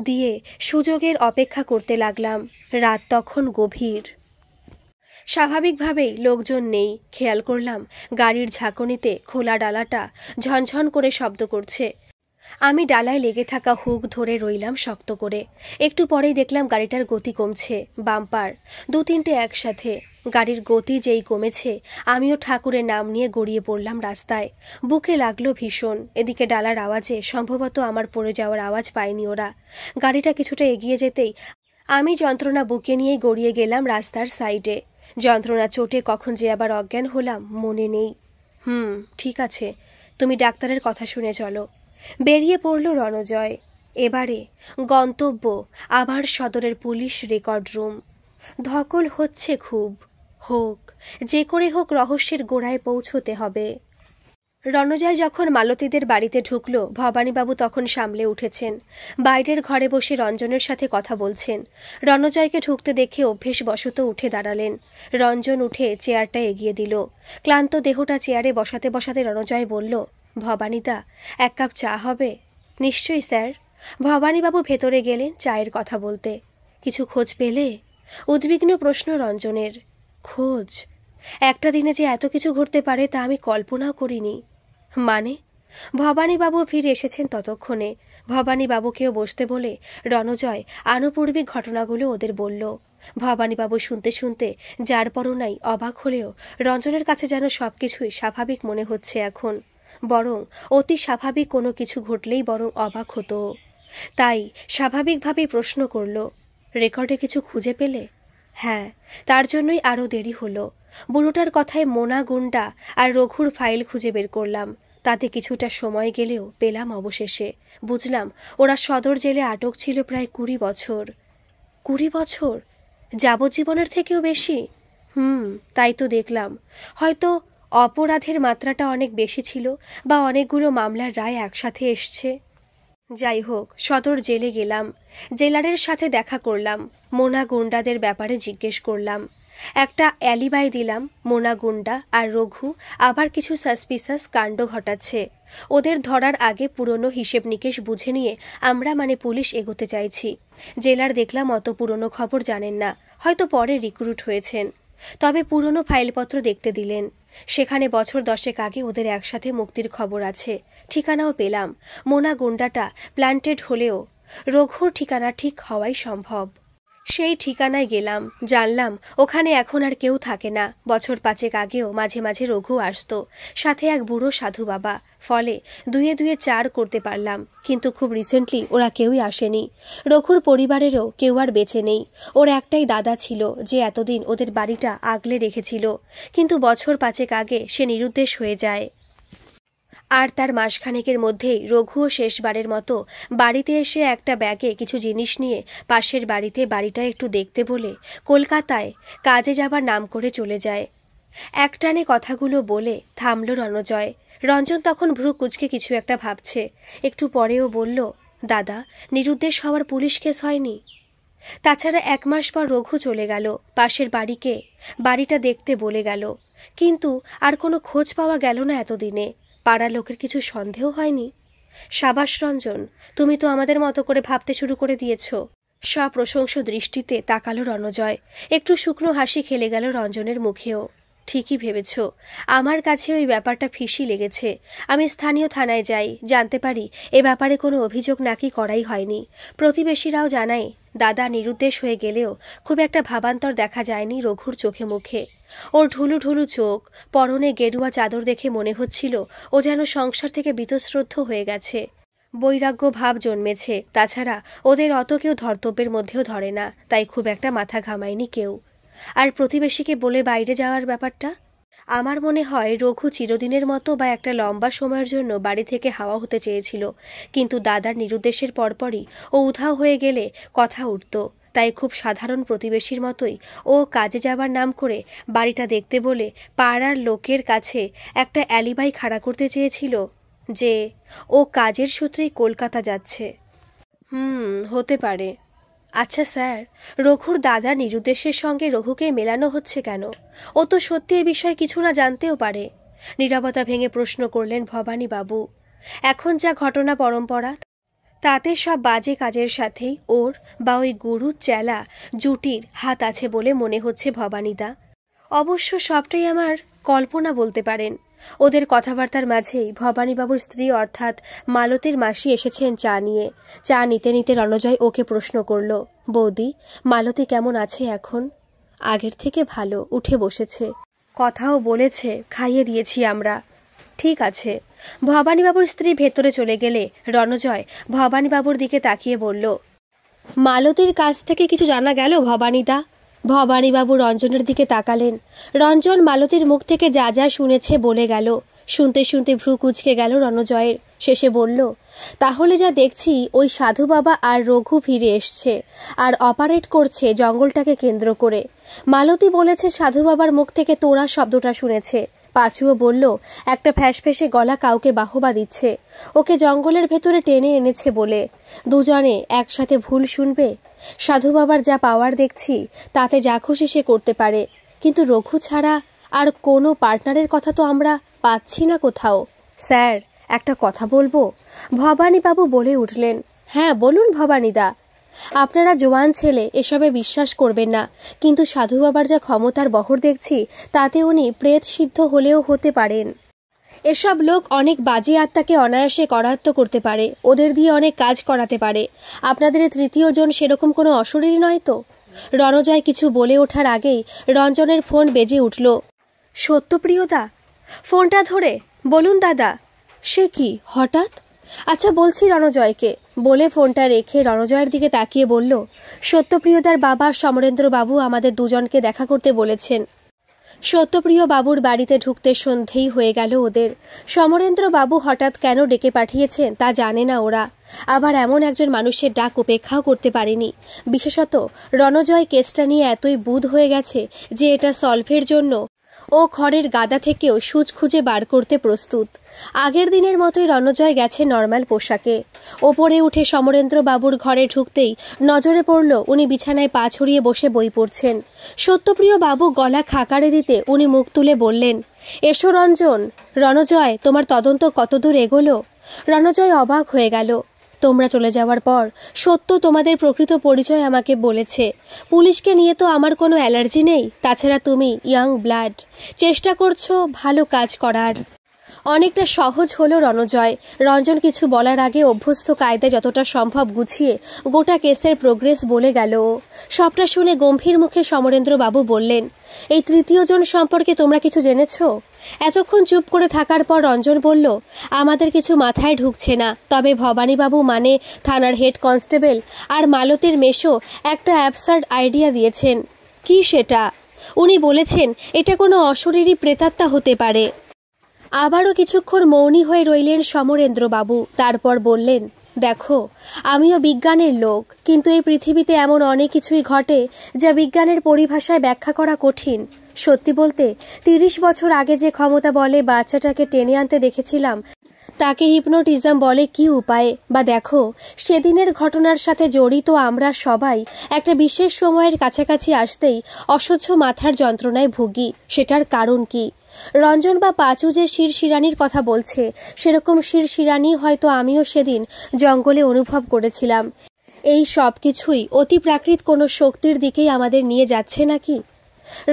দিয়ে সুযোগের অপেক্ষা করতে লাগলাম। রাত তখন গভীর। স্বাভাবিকভাবেই লোকজন নেই। খেয়াল করলাম গাড়ির ঝাঁকুনিতে খোলা ডালাটা ঝনঝন করে শব্দ করছে। আমি ডালায় লেগে থাকা হুক ধরে রইলাম শক্ত করে। একটু পরেই দেখলাম গাড়িটার গতি কমছে। বাম্পার 2-3টে একসাথে। গাড়ির গতি যেই কমেছে, আমিও ঠাকুরের নাম নিয়ে গড়িয়ে পড়লাম রাস্তায়। বুকে লাগলো ভীষণ। এদিকে ডালার আওয়াজে সম্ভবত আমার পড়ে যাওয়ার আওয়াজ পায়নি ওরা। গাড়িটা কিছুটা এগিয়ে যেতেই আমি যন্ত্রণা বুকে নিয়েই গড়িয়ে গেলাম রাস্তার সাইডে। যন্ত্রণা চোটে কখন যে আবার অজ্ঞান হলাম মনে নেই। ঠিক আছে, তুমি ডাক্তারের কথা শুনে চলো। বেরিয়ে পড়ল রণজয়। এবারে গন্তব্য আবার সদরের পুলিশ রেকর্ড রুম। ধকল হচ্ছে খুব। হোক, যে করে হোক রহস্যের গোড়ায় পৌঁছতে হবে। রণজয় যখন মালতীদের বাড়িতে ঢুকল, ভবানীবাবু তখন সামলে উঠেছেন। বাইরের ঘরে বসে রঞ্জনের সাথে কথা বলছেন। রণজয়কে ঢুকতে দেখে অভ্যেসবশত উঠে দাঁড়ালেন। রঞ্জন উঠে চেয়ারটা এগিয়ে দিল। ক্লান্ত দেহটা চেয়ারে বসাতে বসাতে রণজয় বলল, ভবানীদা, 1 কাপ চা হবে? নিশ্চয়ই স্যার। ভবানীবাবু ভেতরে গেলেন চায়ের কথা বলতে। কিছু খোঁজ পেলে? উদ্বিগ্ন প্রশ্ন রঞ্জনের। খোঁজ? একটা দিনে যে এত কিছু ঘটতে পারে তা আমি কল্পনাও করিনি। মানে? ভবানীবাবু ফিরে এসেছেন ততক্ষণে। ভবানীবাবুকেও বসতে বলে রণজয় আনুপূর্বিক ঘটনাগুলো ওদের বলল। ভবানীবাবু শুনতে শুনতে যার পরনাই অবাক হলেও রঞ্জনের কাছে যেন সবকিছুই স্বাভাবিক মনে হচ্ছে এখন। বরং অতি স্বাভাবিক কোনো কিছু ঘটলেই বরং অবাক হতো। তাই স্বাভাবিকভাবেই প্রশ্ন করল, রেকর্ডে কিছু খুঁজে পেলে? হ্যাঁ, তার জন্যই আরও দেরি হলো। বুড়োটার কথায় মোনা গুন্ডা আর রঘুর ফাইল খুঁজে বের করলাম। তাতে কিছুটা সময় গেলেও পেলাম অবশেষে। বুঝলাম ওরা সদর জেলে আটক ছিল প্রায় 20 বছর। 20 বছর? যাবজ্জীবনের থেকেও বেশি? তাই তো দেখলাম। হয়তো অপরাধের মাত্রাটা অনেক বেশি ছিল, বা অনেকগুলো মামলার রায় একসাথে এসছে। যাই হোক, সদর জেলে গেলাম। জেলারের সাথে দেখা করলাম। মোনা গুন্ডাদের ব্যাপারে জিজ্ঞেস করলাম। একটা অ্যালিবাই দিলাম। মোনা গুন্ডা আর রঘু আবার কিছু সাসপিসাস কাণ্ড ঘটাচ্ছে। ওদের ধরার আগে পুরনো হিসেব নিকেশ বুঝে নিয়ে আমরা পুলিশ এগোতে চাইছি। জেলার দেখলাম অত পুরনো খবর জানেন না, হয়তো পরে রিক্রুট হয়েছেন। তবে পুরনো ফাইলপত্র দেখতে দিলেন। সেখানে বছর 10 আগে ওদের একসাথে মুক্তির খবর আছে। ঠিকানাও পেলাম। মোনা গুন্ডাটা প্ল্যান্টেড হলেও রঘুর ঠিকানা ঠিক হওয়াই সম্ভব। সেই ঠিকানায় গেলাম। জানলাম ওখানে এখন আর কেউ থাকে না। বছর 5 আগেও মাঝে মাঝে রঘু আসতো, সাথে এক বুড়ো সাধু বাবা। ফলে 2-2 4 করতে পারলাম। কিন্তু খুব রিসেন্টলি ওরা কেউই আসেনি। রঘুর পরিবারেরও কেউ আর বেঁচে নেই। ওর একটাই দাদা ছিল, যে এতদিন ওদের বাড়িটা আগলে রেখেছিল। কিন্তু বছর 5 আগে সে নিরুদ্দেশ হয়ে যায়। আর তার মাসখানেকের মধ্যেই রঘুও শেষবারের মতো বাড়িতে এসে একটা ব্যাগে কিছু জিনিস নিয়ে পাশের বাড়িটা একটু দেখতে বলে কলকাতায় কাজে যাবার নাম করে চলে যায়। একটানে কথাগুলো বলে থামল রণজয়। রঞ্জন তখন ভ্রু কুঁচকে কিছু একটা ভাবছে। একটু পরেও বলল, দাদা, নিরুদ্দেশ হওয়ার পুলিশ কেস হয়নি? তাছাড়া 1 মাস পর রঘু চলে গেল। পাশের বাড়িটা দেখতে বলে গেল, কিন্তু আর কোনো খোঁজ পাওয়া গেল না এতদিনে। পাড়ার লোকের কিছু সন্দেহ হয়নি? সাবাস রঞ্জন, তুমি তো আমাদের মতো করে ভাবতে শুরু করে দিয়েছ। সপ্রশংস দৃষ্টিতে তাকালো রণজয়। একটু শুকনো হাসি খেলে গেল রঞ্জনের মুখেও। ঠিকই ভেবেছ, আমার কাছে ওই ব্যাপারটা ফিসি লেগেছে। আমি স্থানীয় থানায় যাই, জানতে পারি এ ব্যাপারে কোনো অভিযোগ নাকি করাই হয়নি। প্রতিবেশীরাও জানায় দাদা নিরুদ্দেশ হয়ে গেলেও খুব একটা ভাবান্তর দেখা যায়নি রঘুর চোখে মুখে। ওর ঢুলু ঢুলু চোখ, পরনে গেরুয়া চাদর দেখে মনে হচ্ছিল ও যেন সংসার থেকে বীতশ্রদ্ধ হয়ে গেছে। বৈরাগ্য ভাব জন্মেছে। তাছাড়া ওদের অত কেউ ধর্তব্যের মধ্যেও ধরে না, তাই খুব একটা মাথা ঘামায়নি কেউ। আর প্রতিবেশীকে বলে বাইরে যাওয়ার ব্যাপারটা, আমার মনে হয় রঘু চিরদিনের মতো বা একটা লম্বা সময়ের জন্য বাড়ি থেকে হাওয়া হতে চেয়েছিল। কিন্তু দাদার নিরুদ্দেশের পরপরই ও উধাও হয়ে গেলে কথা উঠত। তাই খুব সাধারণ প্রতিবেশীর মতোই ও কাজে যাবার নাম করে বাড়িটা দেখতে বলে পাড়ার লোকের কাছে একটা অ্যালিবাই খাড়া করতে চেয়েছিল। যে ও কাজের সূত্রেই কলকাতা যাচ্ছে। হতে পারে। আচ্ছা স্যার, রঘুর দাদা নিরুদ্দেশের সঙ্গে রঘুকে মেলানো হচ্ছে কেন? ও তো সত্যি এ বিষয়ে কিছু না জানতেও পারে। নীরবতা ভেঙে প্রশ্ন করলেন ভবানীবাবু। এখন যা ঘটনা পরম্পরা, তাতে সব বাজে কাজের সাথেই ওর বা ওই গুরু চেলা জুটির হাত আছে বলে মনে হচ্ছে ভবানীদা। অবশ্য সবটাই আমার কল্পনা বলতে পারেন। ওদের কথাবার্তার মাঝেই ভবানীবাবুর স্ত্রী অর্থাৎ মালতীর মাসি এসেছেন চা নিয়ে। চা নিতে নিতে রণজয় ওকে প্রশ্ন করল, বৌদি, মালতী কেমন আছে এখন? আগের থেকে ভালো, উঠে বসেছে, কথাও বলেছে, খাইয়ে দিয়েছি আমরা। ঠিক আছে। ভবানীবাবুর স্ত্রী ভেতরে চলে গেলে রণজয় ভবানীবাবুর দিকে তাকিয়ে বলল, মালতীর কাছ থেকে কিছু জানা গেল ভবানীদা? ভবানীবাবু রঞ্জনের দিকে তাকালেন। রঞ্জন মালতীর মুখ থেকে যা যা শুনেছে বলে গেল। শুনতে শুনতে ভ্রু কুঁচকে গেল রণজয়ের। শেষে বলল, তাহলে যা দেখছি ওই সাধু বাবা আর রঘু ফিরে এসছে আর অপারেট করছে জঙ্গলটাকে কেন্দ্র করে। মালতী বলেছে সাধু বাবার মুখ থেকে তোরা শব্দটা শুনেছে। পাঁচুও বলল একটা ফ্যাঁসফেঁসে গলা কাউকে বাহবা দিচ্ছে, ওকে জঙ্গলের ভেতরে টেনে এনেছে বলে। দুজনে একসাথে ভুল শুনবে? সাধু বাবার যা পাওয়ার দেখছি তাতে যা খুশি সে করতে পারে, কিন্তু রঘু ছাড়া আর কোনো পার্টনারের কথা তো আমরা পাচ্ছি না কোথাও। স্যার, একটা কথা বলবো? ভবানীবাবু বলে উঠলেন। হ্যাঁ বলুন ভবানীদা। আপনারা জোয়ান ছেলে, এসবে বিশ্বাস করবেন না, কিন্তু সাধু বাবার যা ক্ষমতার বহর দেখছি তাতে উনি প্রেত সিদ্ধ হলেও হতে পারেন। এসব লোক অনেক বাজে আত্মাকে অনায়াসে করায়ত্ত করতে পারে, ওদের দিয়ে অনেক কাজ করাতে পারে। আপনাদের তৃতীয় জন সেরকম কোনো অশরীরী নয় তো? রণজয় কিছু বলে ওঠার আগেই রঞ্জনের ফোন বেজে উঠল। সত্যপ্রিয়দা? ফোনটা ধরে বলুন দাদা। সে কি হঠাৎ? আচ্ছা বলছি রণজয়কে, বলে ফোনটা রেখে রণজয়ের দিকে তাকিয়ে বলল, সত্যপ্রিয়দার বাবা সমরেন্দ্রবাবু আমাদের দুজনকে দেখা করতে বলেছেন। সত্যপ্রিয় বাবুর বাড়িতে ঢুকতে সন্ধেই হয়ে গেল ওদের। সমরেন্দ্রবাবু হঠাৎ কেন ডেকে পাঠিয়েছেন তা জানে না ওরা। আবার এমন একজন মানুষের ডাক উপেক্ষাও করতে পারেনি। বিশেষত রণজয় কেসটা নিয়ে এতই বুঁদ হয়ে গেছে যে এটা সলভের জন্য ও খড়ের গাদা থেকেও সূচ খুঁজে বার করতে প্রস্তুত। আগের দিনের মতোই রণজয় গেছে নর্মাল পোশাকে। ওপরে উঠে সমরেন্দ্রবাবুর ঘরে ঢুকতেই নজরে পড়ল উনি বিছানায় পা ছড়িয়ে বসে বই পড়ছেন। সত্যপ্রিয় বাবু গলা খাকারে দিতে উনি মুখ তুলে বললেন, এসো রঞ্জন। রণজয়, তোমার তদন্ত কতদূর এগোলো? রণজয় অবাক হয়ে গেল। তোমরা চলে যাওয়ার পর সত্য তোমাদের প্রকৃত পরিচয় আমাকে বলেছে। পুলিশকে নিয়ে তো আমার কোনো অ্যালার্জি নেই, তাছাড়া তুমি ইয়াং ব্লাড, চেষ্টা করছো ভালো কাজ করার। অনেকটা সহজ হলো রণজয়। রঞ্জন কিছু বলার আগে অভ্যস্ত কায়দায় যতটা সম্ভব গুছিয়ে গোটা কেসের প্রোগ্রেস বলে গেল। সবটা শুনে গম্ভীর মুখে সমরেন্দ্রবাবু বললেন, এই তৃতীয় জন সম্পর্কে তোমরা কিছু জেনেছ? এতক্ষণ চুপ করে থাকার পর রঞ্জন বলল, আমাদের কিছু মাথায় ঢুকছে না, তবে ভবানীবাবু মানে থানার হেড কনস্টেবল আর মালতীর মেশো একটা অ্যাবসার্ড আইডিয়া দিয়েছেন। কি সেটা? উনি বলেছেন এটা কোনো অশরীরী প্রেতাত্মা হতে পারে। আবারও কিছুক্ষণ মৌনী হয়ে রইলেন সমরেন্দ্রবাবু, তারপর বললেন, দেখো, আমিও বিজ্ঞানের লোক, কিন্তু এই পৃথিবীতে এমন অনেক কিছুই ঘটে যা বিজ্ঞানের পরিভাষায় ব্যাখ্যা করা কঠিন। সত্যি বলতে 30 বছর আগে যে ক্ষমতা বলে বাচ্চাটাকে টেনে আনতে দেখেছিলাম তাকে হিপনোটিজম বলে কি উপায়ে? বা দেখো, সেদিনের ঘটনার সাথে জড়িত আমরা সবাই একটা বিশেষ সময়ের কাছাকাছি আসতেই অসহ্য মাথার যন্ত্রণায় ভুগি। সেটার কারণ কি? রঞ্জন বা পাঁচু যে শিরশিরানির কথা বলছে, সেরকম শিরশিরানি হয়তো আমিও সেদিন জঙ্গলে অনুভব করেছিলাম। এই সব কিছুই অতিপ্রাকৃত কোনো শক্তির দিকেই আমাদের নিয়ে যাচ্ছে নাকি?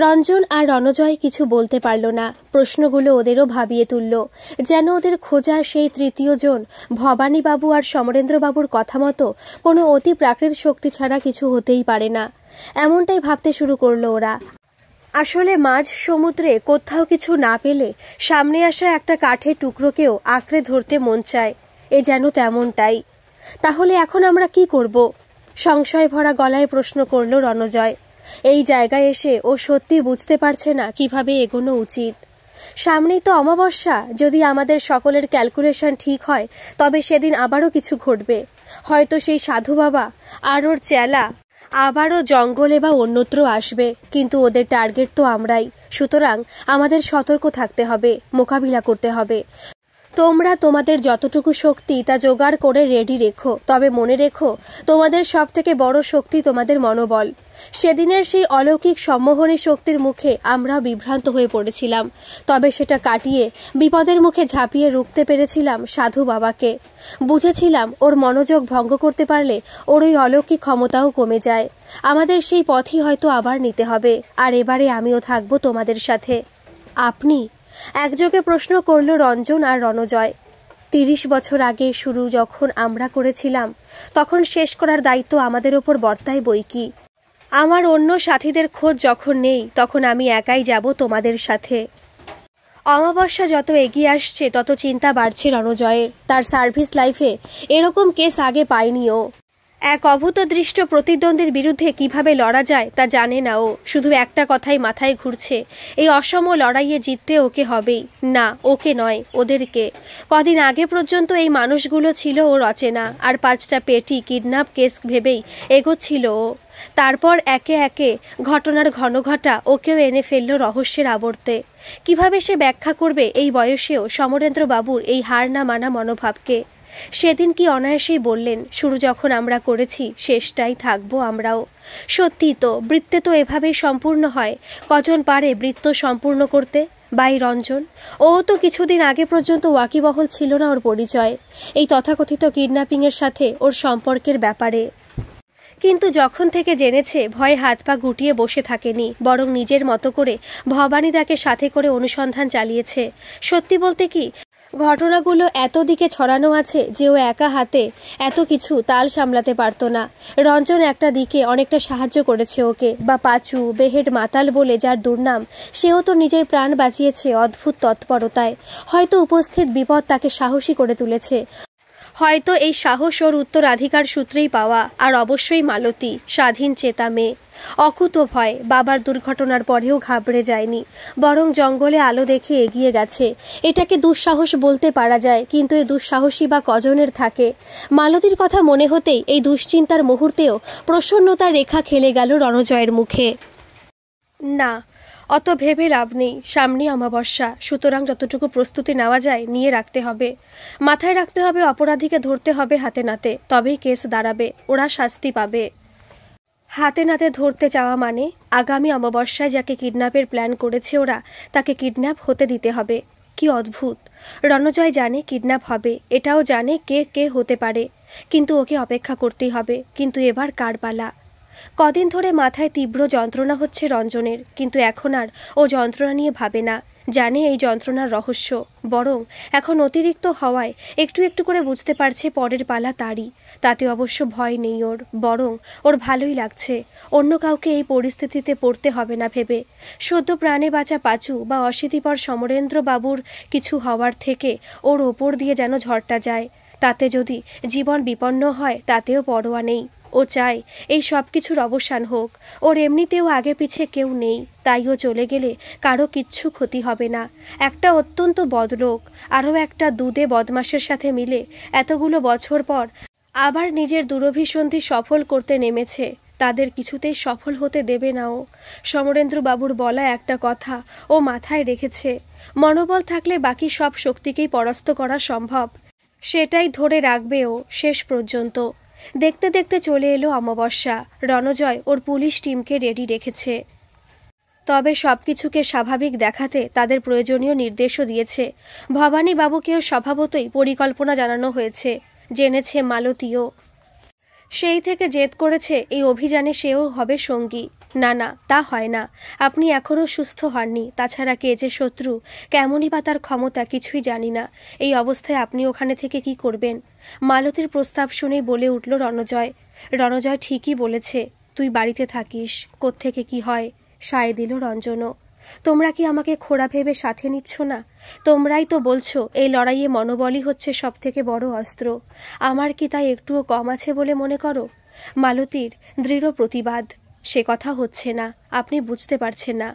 রঞ্জন আর রণজয় কিছু বলতে পারল না। প্রশ্নগুলো ওদেরও ভাবিয়ে তুলল। যেন ওদের খোঁজা সেই তৃতীয় জন ভবানীবাবু আর সমরেন্দ্রবাবুর কথা মতো কোনো অতি প্রাকৃত শক্তি ছাড়া কিছু হতেই পারে না, এমনটাই ভাবতে শুরু করলো ওরা। আসলে মাঝ সমুদ্রে কোথাও কিছু না পেলে সামনে আসা একটা কাঠের টুকরোকেও আঁকড়ে ধরতে মন চায়, এ যেন তেমনটাই। তাহলে এখন আমরা কি করব? সংশয় ভরা গলায় প্রশ্ন করল রণজয়। এই জায়গায় এসে ও সত্যি বুঝতে পারছে না কিভাবে এগোনো উচিত। সামনেই তো অমাবস্যা। যদি আমাদের সকলের ক্যালকুলেশন ঠিক হয় তবে সেদিন আবারও কিছু ঘটবে। হয়তো সেই সাধু বাবা আর ওর চেলা আবারও জঙ্গলে বা অন্যত্র আসবে, কিন্তু ওদের টার্গেট তো আমরাই। সুতরাং আমাদের সতর্ক থাকতে হবে, মোকাবিলা করতে হবে। তোমরা তোমাদের যতটুকু শক্তি তা জোগাড় করে রেডি রেখো, তবে মনে রেখো তোমাদের সব থেকে বড় শক্তি তোমাদের মনোবল। সেদিনের সেই অলৌকিক সম্মোহনী শক্তির মুখে আমরাও বিভ্রান্ত হয়ে পড়েছিলাম, তবে সেটা কাটিয়ে বিপদের মুখে ঝাঁপিয়ে রুখতে পেরেছিলাম সাধু বাবাকে। বুঝেছিলাম ওর মনোযোগ ভঙ্গ করতে পারলে ওর ওই অলৌকিক ক্ষমতাও কমে যায়। আমাদের সেই পথই হয়তো আবার নিতে হবে, আর এবারে আমিও থাকবো তোমাদের সাথে। আপনি? একযোগে প্রশ্ন করল রঞ্জন আর রণজয়। 30 বছর আগে শুরু যখন আমরা করেছিলাম, তখন শেষ করার দায়িত্ব আমাদের ওপর বর্তায় বই কি। আমার অন্য সাথীদের খোঁজ যখন নেই, তখন আমি একাই যাব তোমাদের সাথে। অমাবস্যা যত এগিয়ে আসছে তত চিন্তা বাড়ছে রণজয়ের। তার সার্ভিস লাইফে এরকম কেস আগে পায়নি ও। এক অভূতদৃষ্ট প্রতিদ্বন্দ্বীর বিরুদ্ধে কিভাবে লড়া যায় তা জানে না ও। শুধু একটা কথাই মাথায় ঘুরছে, এই অসম লড়াইয়ে জিততে ওকে হবেই। না, ওকে নয়, ওদেরকে। কদিন আগে পর্যন্ত এই মানুষগুলো ছিল ওর অচেনা, আর 5টা পেটি কিডন্যাপ কেস ভেবেই এগোচ্ছিল ও। তারপর একে একে ঘটনার ঘনঘটা ওকেও এনে ফেলল রহস্যের আবর্তে। কিভাবে সে ব্যাখ্যা করবে এই বয়সেও সমরেন্দ্র বাবুর এই হার না মানা মনোভাবকে? সেদিন কি অনায়াসেই বললেন, শুরু যখন আমরা করেছি শেষটাই থাকবো আমরাও। সত্যি তো, বৃত্তে তো এভাবেই সম্পূর্ণ হয়। কজন পারে বৃত্ত সম্পূর্ণ করতে? বাই রঞ্জন। ও তো কিছুদিন আগে পর্যন্ত ওয়াকিবহল ছিল না ওর পরিচয়, এই তথাকথিত কিডন্যাপিংয়ের সাথে ওর সম্পর্কের ব্যাপারে। কিন্তু যখন থেকে জেনেছে, ভয়ে হাত পা গুটিয়ে বসে থাকেনি, বরং নিজের মতো করে ভবানী তাকে সাথে করে অনুসন্ধান চালিয়েছে। সত্যি বলতে কি, ঘটনাগুলো এত দিকে ছড়ানো আছে যে ও একা হাতে এত কিছু তাল সামলাতে পারতো না। রঞ্জন একটা দিকে অনেকটা সাহায্য করেছে ওকে, বা পাঁচু বেহেড মাতাল বলে যার দুর্নাম, সেও তো নিজের প্রাণ বাঁচিয়েছে অদ্ভুত তৎপরতায়। হয়তো উপস্থিত বিপদ তাকে সাহসী করে তুলেছে, হয়তো এই সাহস ওর উত্তরাধিকার সূত্রেই পাওয়া। আর অবশ্যই মালতী স্বাধীন চেতা মেয়ে, অকুত ভয়, বাবার দুর্ঘটনার পরেও ঘাবড়ে যায়নি, বরং জঙ্গলে আলো দেখে এগিয়ে গেছে। এটাকে দুঃসাহস বলতে পারা যায়, কিন্তু এই দুঃসাহসী বা কজনের থাকে? মালতীর কথা মনে হতেই এই দুশ্চিন্তার মুহূর্তেও প্রসন্নতার রেখা খেলে গেল রণজয়ের মুখে। না, অত ভেবে লাভ নেই, সামনে অমাবস্যা, সুতরাং যতটুকু প্রস্তুতি নেওয়া যায় নিয়ে রাখতে হবে। মাথায় রাখতে হবে অপরাধীকে ধরতে হবে হাতে নাতে, তবেই কেস দাঁড়াবে, ওরা শাস্তি পাবে। হাতে নাতে ধরতে চাওয়া মানে আগামী অমাবস্যায় যাকে কিডন্যাপের প্ল্যান করেছে ওরা, তাকে কিডন্যাপ হতে দিতে হবে। কি অদ্ভুত! রণজয় জানে কিডন্যাপ হবে, এটাও জানে কে কে হতে পারে, কিন্তু ওকে অপেক্ষা করতেই হবে। কিন্তু এবার কার পালা? কদিন ধরে মাথায় তীব্র যন্ত্রণা হচ্ছে রঞ্জনের, কিন্তু এখন আর ও যন্ত্রণা নিয়ে ভাবে না, জানে এই যন্ত্রণার রহস্য। বরং এখন অতিরিক্ত হওয়ায় একটু একটু করে বুঝতে পারছে পরের পালা তারই। তাতে অবশ্য ভয় নেই ওর, বরং ওর ভালোই লাগছে। অন্য কাউকে এই পরিস্থিতিতে পড়তে হবে না ভেবে। সদ্য প্রাণে বাঁচা পাঁচু বা অশীতিপর সমরেন্দ্র বাবুর কিছু হওয়ার থেকে ওর ওপর দিয়ে যেন ঝড়টা যায়। তাতে যদি জীবন বিপন্ন হয় তাতেও পরোয়া নেই। ও চায় এই সব কিছুর অবসান হোক। ওর এমনিতেও আগে পিছে কেউ নেই, তাই ও চলে গেলে কারো কিচ্ছু ক্ষতি হবে না। একটা অত্যন্ত বদলোক, আরও একটা দুধে বদমাশের সাথে মিলে এতগুলো বছর পর আবার নিজের দুরভিসন্ধি সফল করতে নেমেছে। তাদের কিছুতেই সফল হতে দেবে না ও। সমরেন্দ্রবাবুর বলা একটা কথা ও মাথায় রেখেছে, মনোবল থাকলে বাকি সব শক্তিকেই পরাস্ত করা সম্ভব। সেটাই ধরে রাখবে ও শেষ পর্যন্ত। দেখতে দেখতে চলে এলো অমাবস্যা। রণজয় ওর পুলিশ টিমকে রেডি রেখেছে, তবে সবকিছুকে স্বাভাবিক দেখাতে তাদের প্রয়োজনীয় নির্দেশও দিয়েছে। ভবানী বাবুকেও স্বভাবতই পরিকল্পনা জানানো হয়েছে, জেনেছে মালতীও। সেই থেকে জেদ করেছে এই অভিযানে সেও হবে সঙ্গী। না না, তা হয় না, আপনি এখনও সুস্থ হননি, তাছাড়া কে যে শত্রু, কেমনই বা তার ক্ষমতা, কিছুই জানি না। এই অবস্থায় আপনি ওখানে থেকে কি করবেন? মালতীর প্রস্তাব শুনেই বলে উঠল রণজয়। রণজয় ঠিকই বলেছে, তুই বাড়িতে থাকিস, কোত্থেকে কি হয়। সায় দিল রঞ্জনও। তোমরা কি আমাকে খোড়া ভেবে সাথে নিচ্ছ না? তোমরাই তো বলছো এই লড়াইয়ে মনোবলই হচ্ছে সব থেকে বড় অস্ত্র। আমার কি তাই একটুও কম আছে বলে মনে করো? মালতীর দৃঢ় প্রতিবাদ। সে কথা হচ্ছে না, আপনি বুঝতে পারছেন না।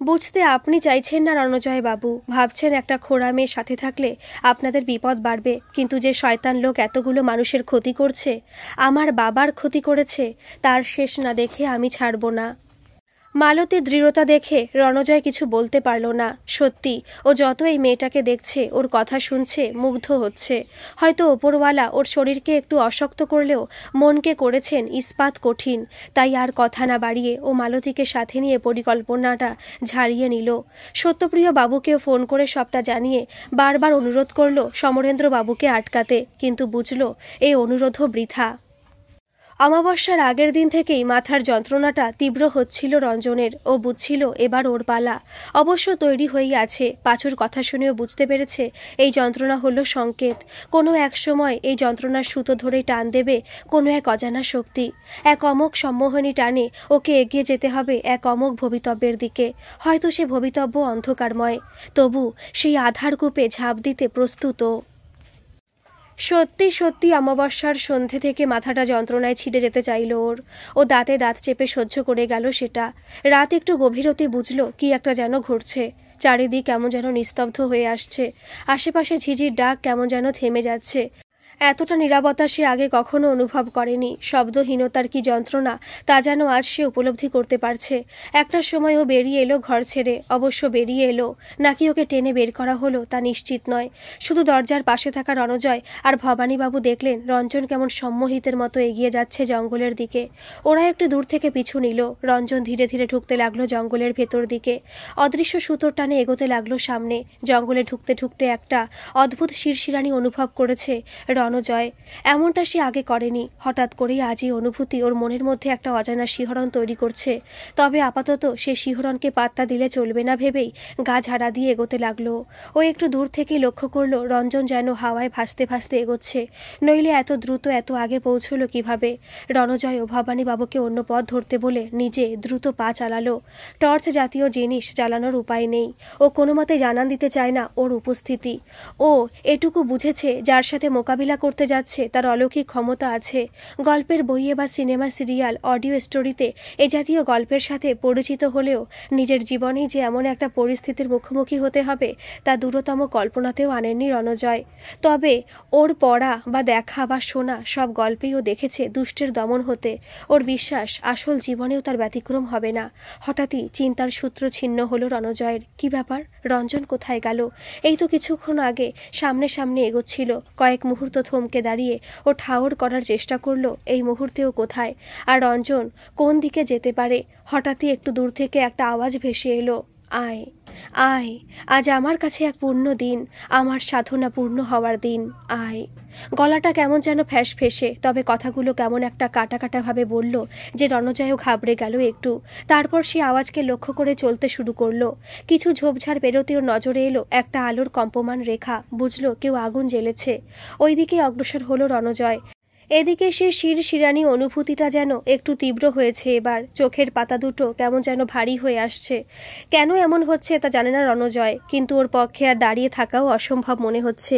বুঝতে আপনি চাইছেন না রণজয় বাবু, ভাবছেন একটা খোড়া মেয়ে সাথে থাকলে আপনাদের বিপদ বাড়বে। কিন্তু যে শয়তান লোক এতগুলো মানুষের ক্ষতি করছে, আমার বাবার ক্ষতি করেছে, তার শেষ না দেখে আমি ছাড়ব না। মালতীর দৃঢ়তা দেখে রণজয় কিছু বলতে পারল না। সত্যি ও যত এই মেয়েটাকে দেখছে, ওর কথা শুনছে, মুগ্ধ হচ্ছে। হয়তো ওপরওয়ালা ওর শরীরকে একটু অশক্ত করলেও মনকে করেছেন ইস্পাত কঠিন। তাই আর কথা না বাড়িয়ে ও মালতীকে সাথে নিয়ে পরিকল্পনাটা ঝাড়িয়ে নিল। সত্যপ্রিয় বাবুকেও ফোন করে সবটা জানিয়ে বারবার অনুরোধ করল সমরেন্দ্র বাবুকে আটকাতে, কিন্তু বুঝল এই অনুরোধও বৃথা। অমাবস্যার আগের দিন থেকেই মাথার যন্ত্রণাটা তীব্র হচ্ছিল রঞ্জনের। ও বুঝছিল এবার ওর পালা। অবশ্য তৈরি হয়েই আছে। পাঁচুর কথা শুনেও বুঝতে পেরেছে এই যন্ত্রণা হলো সংকেত। কোনো এক সময় এই যন্ত্রণার সুতো ধরেই টান দেবে কোনো এক অজানা শক্তি। এক অমোঘ সম্মোহনী টানে ওকে এগিয়ে যেতে হবে এক অমোঘ ভবিতব্যের দিকে। হয়তো সে ভবিতব্য অন্ধকারময়, তবু সেই আধার কূপে ঝাঁপ দিতে প্রস্তুত। সত্যি সত্যি অমাবস্যার সন্ধে থেকে মাথাটা যন্ত্রণায় ছিঁড়ে যেতে চাইল ওর। ও দাঁতে দাঁত চেপে সহ্য করে গেল সেটা। রাত একটু গভীর হতে বুঝল কি একটা যেন ঘটছে। চারিদিক কেমন যেন নিস্তব্ধ হয়ে আসছে। আশেপাশে ঝিঝির ডাক কেমন যেন থেমে যাচ্ছে। এতটা নীরবতা সে আগে কখনো অনুভব করেনি। শব্দহীনতার কি যন্ত্রণা তা যেন আজ সে উপলব্ধি করতে পারছে। একটা সময় ও বেরিয়ে এলো ঘর ছেড়ে। অবশ্য বেরিয়ে এলো নাকি ওকে টেনে বের করা হলো তা নিশ্চিত নয়। শুধু দরজার পাশে থাকা রণজয় আর ভবানীবাবু দেখলেন রঞ্জন কেমন সম্মোহিতের মতো এগিয়ে যাচ্ছে জঙ্গলের দিকে। ওরা একটু দূর থেকে পিছু নিল। রঞ্জন ধীরে ধীরে ঢুকতে লাগলো জঙ্গলের ভেতর দিকে। অদৃশ্য সুতোর টানে এগোতে লাগলো সামনে। জঙ্গলে ঢুকতে ঢুকতে একটা অদ্ভুত শিরশিরানি অনুভব করেছে রণজয়। এমনটা সে আগে করেনি। হঠাৎ করেই আজই অনুভূতি ওর মনের মধ্যে একটা অজানা শিহরণ তৈরি করছে। তবে আপাতত সে শিহরণকে পাত্তা দিলে চলবে না ভেবেই গা ঝাড়া দিয়ে এগোতে লাগলো। ও একটু দূর থেকেই লক্ষ্য করলো রঞ্জন যেন হাওয়ায় ভাসতে ভাসতে এগোচ্ছে। নইলে এত দ্রুত এত আগে পৌঁছলো কিভাবে। রণজয় ও ভবানীবাবুকে অন্য পথ ধরতে বলে নিজে দ্রুত পা চালালো। টর্চ জাতীয় জিনিস জ্বালানোর উপায় নেই। ও কোনো মতে জানান দিতে চায় না ওর উপস্থিতি। ও এটুকু বুঝেছে যার সাথে মোকাবিলা করতে যাচ্ছে তার অলৌকিক ক্ষমতা আছে। গল্পের বইয়ে বা সিনেমা, সিরিয়াল, অডিও স্টোরিতে এ জাতীয় গল্পের সাথে পরিচিত হলেও নিজের জীবনেই যে এমন একটা পরিস্থিতির মুখোমুখি হতে হবে তা দূরতম কল্পনাতেও আনেননি রণজয়। তবে ওর পড়া বা দেখা বা শোনা সব গল্পেই ও দেখেছে দুষ্টের দমন হতে। ওর বিশ্বাস আসল জীবনেও তার ব্যতিক্রম হবে না। হঠাৎই চিন্তার সূত্র ছিন্ন হলো রণজয়ের। কি ব্যাপার, রঞ্জন কোথায় গেল? এই তো কিছুক্ষণ আগে সামনে সামনে এগোচ্ছিল। কয়েক মুহূর্ত থমকে দাঁড়িয়ে ও ঠাউর করার চেষ্টা করলো এই মুহূর্তেও কোথায়, আর রঞ্জন কোন দিকে যেতে পারে। হঠাৎই একটু দূর থেকে একটা আওয়াজ ভেসে এলো, আয় আয়, আজ আমার কাছে এক পূর্ণ দিন, আমার সাধনা পূর্ণ হওয়ার দিন, আয়। গলাটা কেমন যেন ফ্যাঁস ফেঁসে, তবে কথাগুলো কেমন একটা কাটা কাটা ভাবে বলল যে রণজয়ও ঘাবড়ে গেল একটু। তারপর সে আওয়াজকে লক্ষ্য করে চলতে শুরু করলো। কিছু ঝোপঝাড় পেরোতে ওর নজরে এলো একটা আলোর কম্পমান রেখা। বুঝলো কেউ আগুন জ্বেলেছে। ওইদিকে অগ্রসর হলো রণজয়। এদিকে সে শিরশিরানি অনুভূতিটা যেন একটু তীব্র হয়েছে এবার। চোখের পাতা দুটো কেমন যেন ভারী হয়ে আসছে। কেন এমন হচ্ছে তা জানে না রণজয়, কিন্তু ওর পক্ষে আর দাঁড়িয়ে থাকাও অসম্ভব মনে হচ্ছে।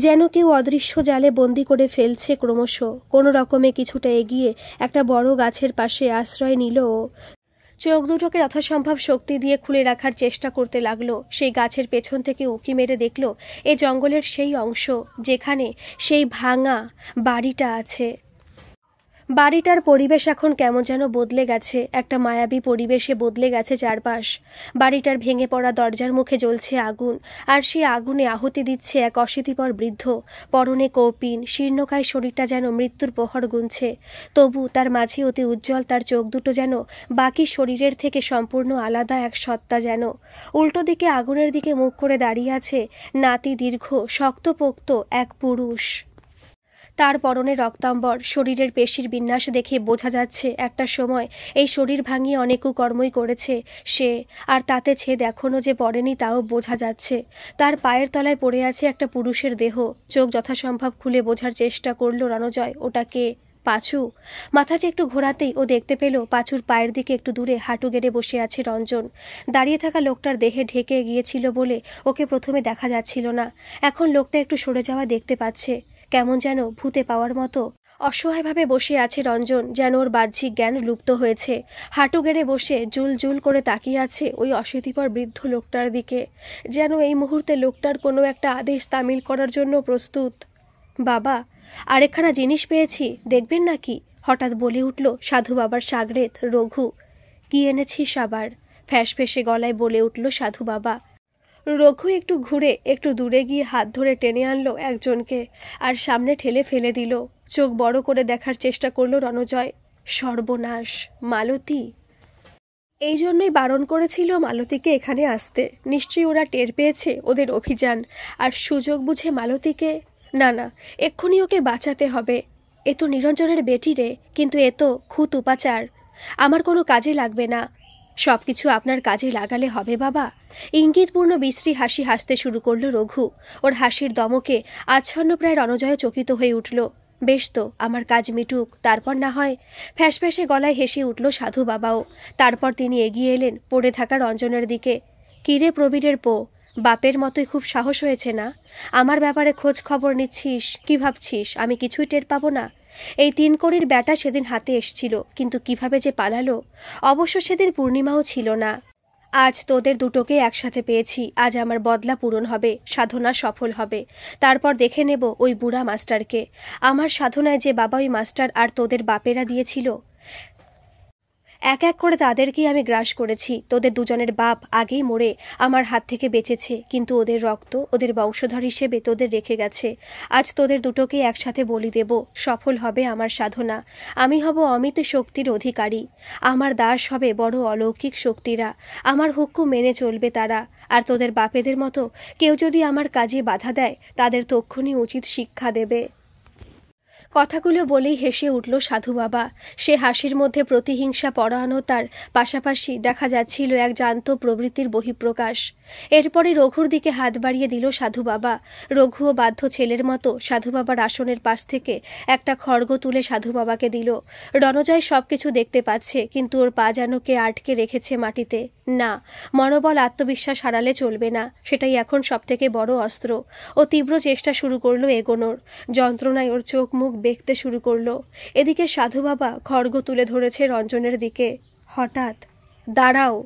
যেন কেউ অদৃশ্য জালে বন্দি করে ফেলছে ক্রমশ। কোনো রকমে কিছুটা এগিয়ে একটা বড় গাছের পাশে আশ্রয় নিল ও। চোখ দুটোকে যথাসম্ভব শক্তি দিয়ে খুলে রাখার চেষ্টা করতে লাগলো। সেই গাছের পেছন থেকে উঁকি মেরে দেখল এ জঙ্গলের সেই অংশ যেখানে সেই ভাঙা বাড়িটা আছে। বাড়িটার পরিবেশ এখন কেমন যেন বদলে গেছে। একটা মায়াবী পরিবেশে বদলে গেছে চারপাশ। বাড়িটার ভেঙে পড়া দরজার মুখে জ্বলছে আগুন, আর সেই আগুনে আহুতি দিচ্ছে এক অশীতিপর বৃদ্ধ। পরনে কৌপিন, শীর্ণকায় শরীরটা যেন মৃত্যুর প্রহর গুনছে। তবু তার মাঝে অতি উজ্জ্বল তার চোখ দুটো যেন বাকি শরীরের থেকে সম্পূর্ণ আলাদা এক সত্তা যেন। উল্টো দিকে আগুনের দিকে মুখ করে দাঁড়িয়ে আছে নাতি দীর্ঘ শক্তপোক্ত এক পুরুষ। তার পরনে রক্তাম্বর, শরীরের পেশির বিন্যাস দেখে বোঝা যাচ্ছে একটা সময় এই শরীর ভাঙিয়ে অনেক কর্মই করেছে সে, আর তাতে ছেদ এখনও যে পড়েনি তাও বোঝা যাচ্ছে। তার পায়ের তলায় পড়ে আছে একটা পুরুষের দেহ। চোখ যথাসম্ভব খুলে বোঝার চেষ্টা করল রণজয় ওটাকে পাঁচু। মাথাটি একটু ঘোরাতেই ও দেখতে পেল পাঁচুর পায়ের দিকে একটু দূরে হাঁটু গেড়ে বসে আছে রঞ্জন। দাঁড়িয়ে থাকা লোকটার দেহে ঢেকে গিয়েছিল বলে ওকে প্রথমে দেখা যাচ্ছিল না। এখন লোকটা একটু সরে যাওয়া দেখতে পাচ্ছে। কেমন যেন ভূতে পাওয়ার মতো অসহায়ভাবে বসে আছে রঞ্জন, যেন ওর বাহ্যিক জ্ঞান লুপ্ত হয়েছে। হাঁটু গেড়ে বসে জুল জুল করে তাকিয়ে আছে ওই অশীতিপর বৃদ্ধ লোকটার দিকে, যেন এই মুহূর্তে লোকটার কোনো একটা আদেশ তামিল করার জন্য প্রস্তুত। বাবা, আরেকখানা জিনিস পেয়েছি, দেখবেন নাকি? হঠাৎ বলে উঠল সাধু বাবার সাগরেদ রঘু। কি এনেছিস আবার? ফ্যাঁসফেঁসে গলায় বলে উঠল সাধু বাবা। রঘু একটু ঘুরে একটু দূরে গিয়ে হাত ধরে টেনে আনলো একজনকে আর সামনে ঠেলে ফেলে দিল। চোখ বড় করে দেখার চেষ্টা করলো রণজয়। সর্বনাশ! মালতী! এই জন্যই বারণ করেছিল মালতীকে এখানে আসতে। নিশ্চয়ই ওরা টের পেয়েছে ওদের অভিযান আর সুযোগ বুঝে মালতীকে। না না, এক্ষুনি ওকে বাঁচাতে হবে। এ তো নিরঞ্জনের বেটি রে, কিন্তু এ তো খুত উপাচার। আমার কোনো কাজে লাগবে না। সব কিছু আপনার কাজে লাগালে হবে বাবা। ইঙ্গিতপূর্ণ বিশ্রী হাসি হাসতে শুরু করল রঘু। ওর হাসির দমকে আচ্ছন্ন প্রায় রণজয় চকিত হয়ে উঠল। বেশ তো, আমার কাজ মিটুক, তারপর না হয়। ফ্যাঁসফ্যাঁসে গলায় হেসে উঠল সাধু বাবাও। তারপর তিনি এগিয়ে এলেন পড়ে থাকা রঞ্জনের দিকে। কিরে প্রবীরের পো, বাপের মতোই খুব সাহস হয়েছে না? আমার ব্যাপারে খোঁজ খবর নিচ্ছিস? কি ভাবছিস আমি কিছুই টের পাবো না? এই 3 কড়ির ব্যাটা সেদিন হাতে এসছিল, কিন্তু কিভাবে যে পালালো। অবশ্য সেদিন পূর্ণিমাও ছিল না। আজ তোদের দুটোকে একসাথে পেয়েছি। আজ আমার বদলা পূরণ হবে, সাধনা সফল হবে। তারপর দেখে নেব ওই বুড়া মাস্টারকে। আমার সাধনায় যে বাবা ওই মাস্টার আর তোদের বাপেরা দিয়েছিল, এক এক করে তাদেরকেই আমি গ্রাস করেছি। তোদের দুজনের বাপ আগেই মরে আমার হাত থেকে বেঁচেছে, কিন্তু ওদের রক্ত ওদের বংশধর হিসেবে তোদের রেখে গেছে। আজ তোদের দুটোকেই একসাথে বলি দেব। সফল হবে আমার সাধনা। আমি হব অমিত শক্তির অধিকারী। আমার দাস হবে বড় অলৌকিক শক্তিরা। আমার হুকুম মেনে চলবে তারা। আর তোদের বাপেদের মতো কেউ যদি আমার কাজে বাধা দেয়, তাদের তক্ষুনি উচিত শিক্ষা দেবে। কথাগুলো বলেই হেসে উঠল সাধু বাবা। সে হাসির মধ্যে প্রতিহিংসা পরায়ণতার পাশাপাশি দেখা যাচ্ছিল এক জান্ত প্রবৃত্তির বহিঃপ্রকাশ। এরপরে রঘুর দিকে হাত বাড়িয়ে দিল সাধু বাবা। রঘুও বাধ্য ছেলের মতো সাধু বাবার আসনের পাশ থেকে একটা খড়গ তুলে সাধু বাবাকে দিল। রণজয় সবকিছু দেখতে পাচ্ছে, কিন্তু ওর পা যেন কে আটকে রেখেছে মাটিতে। না, মনোবল আত্মবিশ্বাস হারালে চলবে না। সেটাই এখন সবথেকে বড় অস্ত্র। ও তীব্র চেষ্টা শুরু করলো এগোনোর। যন্ত্রণায় ওর চোখ মুখ বেঁকতে শুরু করলো। এদিকে সাধু বাবা খড়গ তুলে ধরেছে রঞ্জনের দিকে। হঠাৎ দাঁড়াও!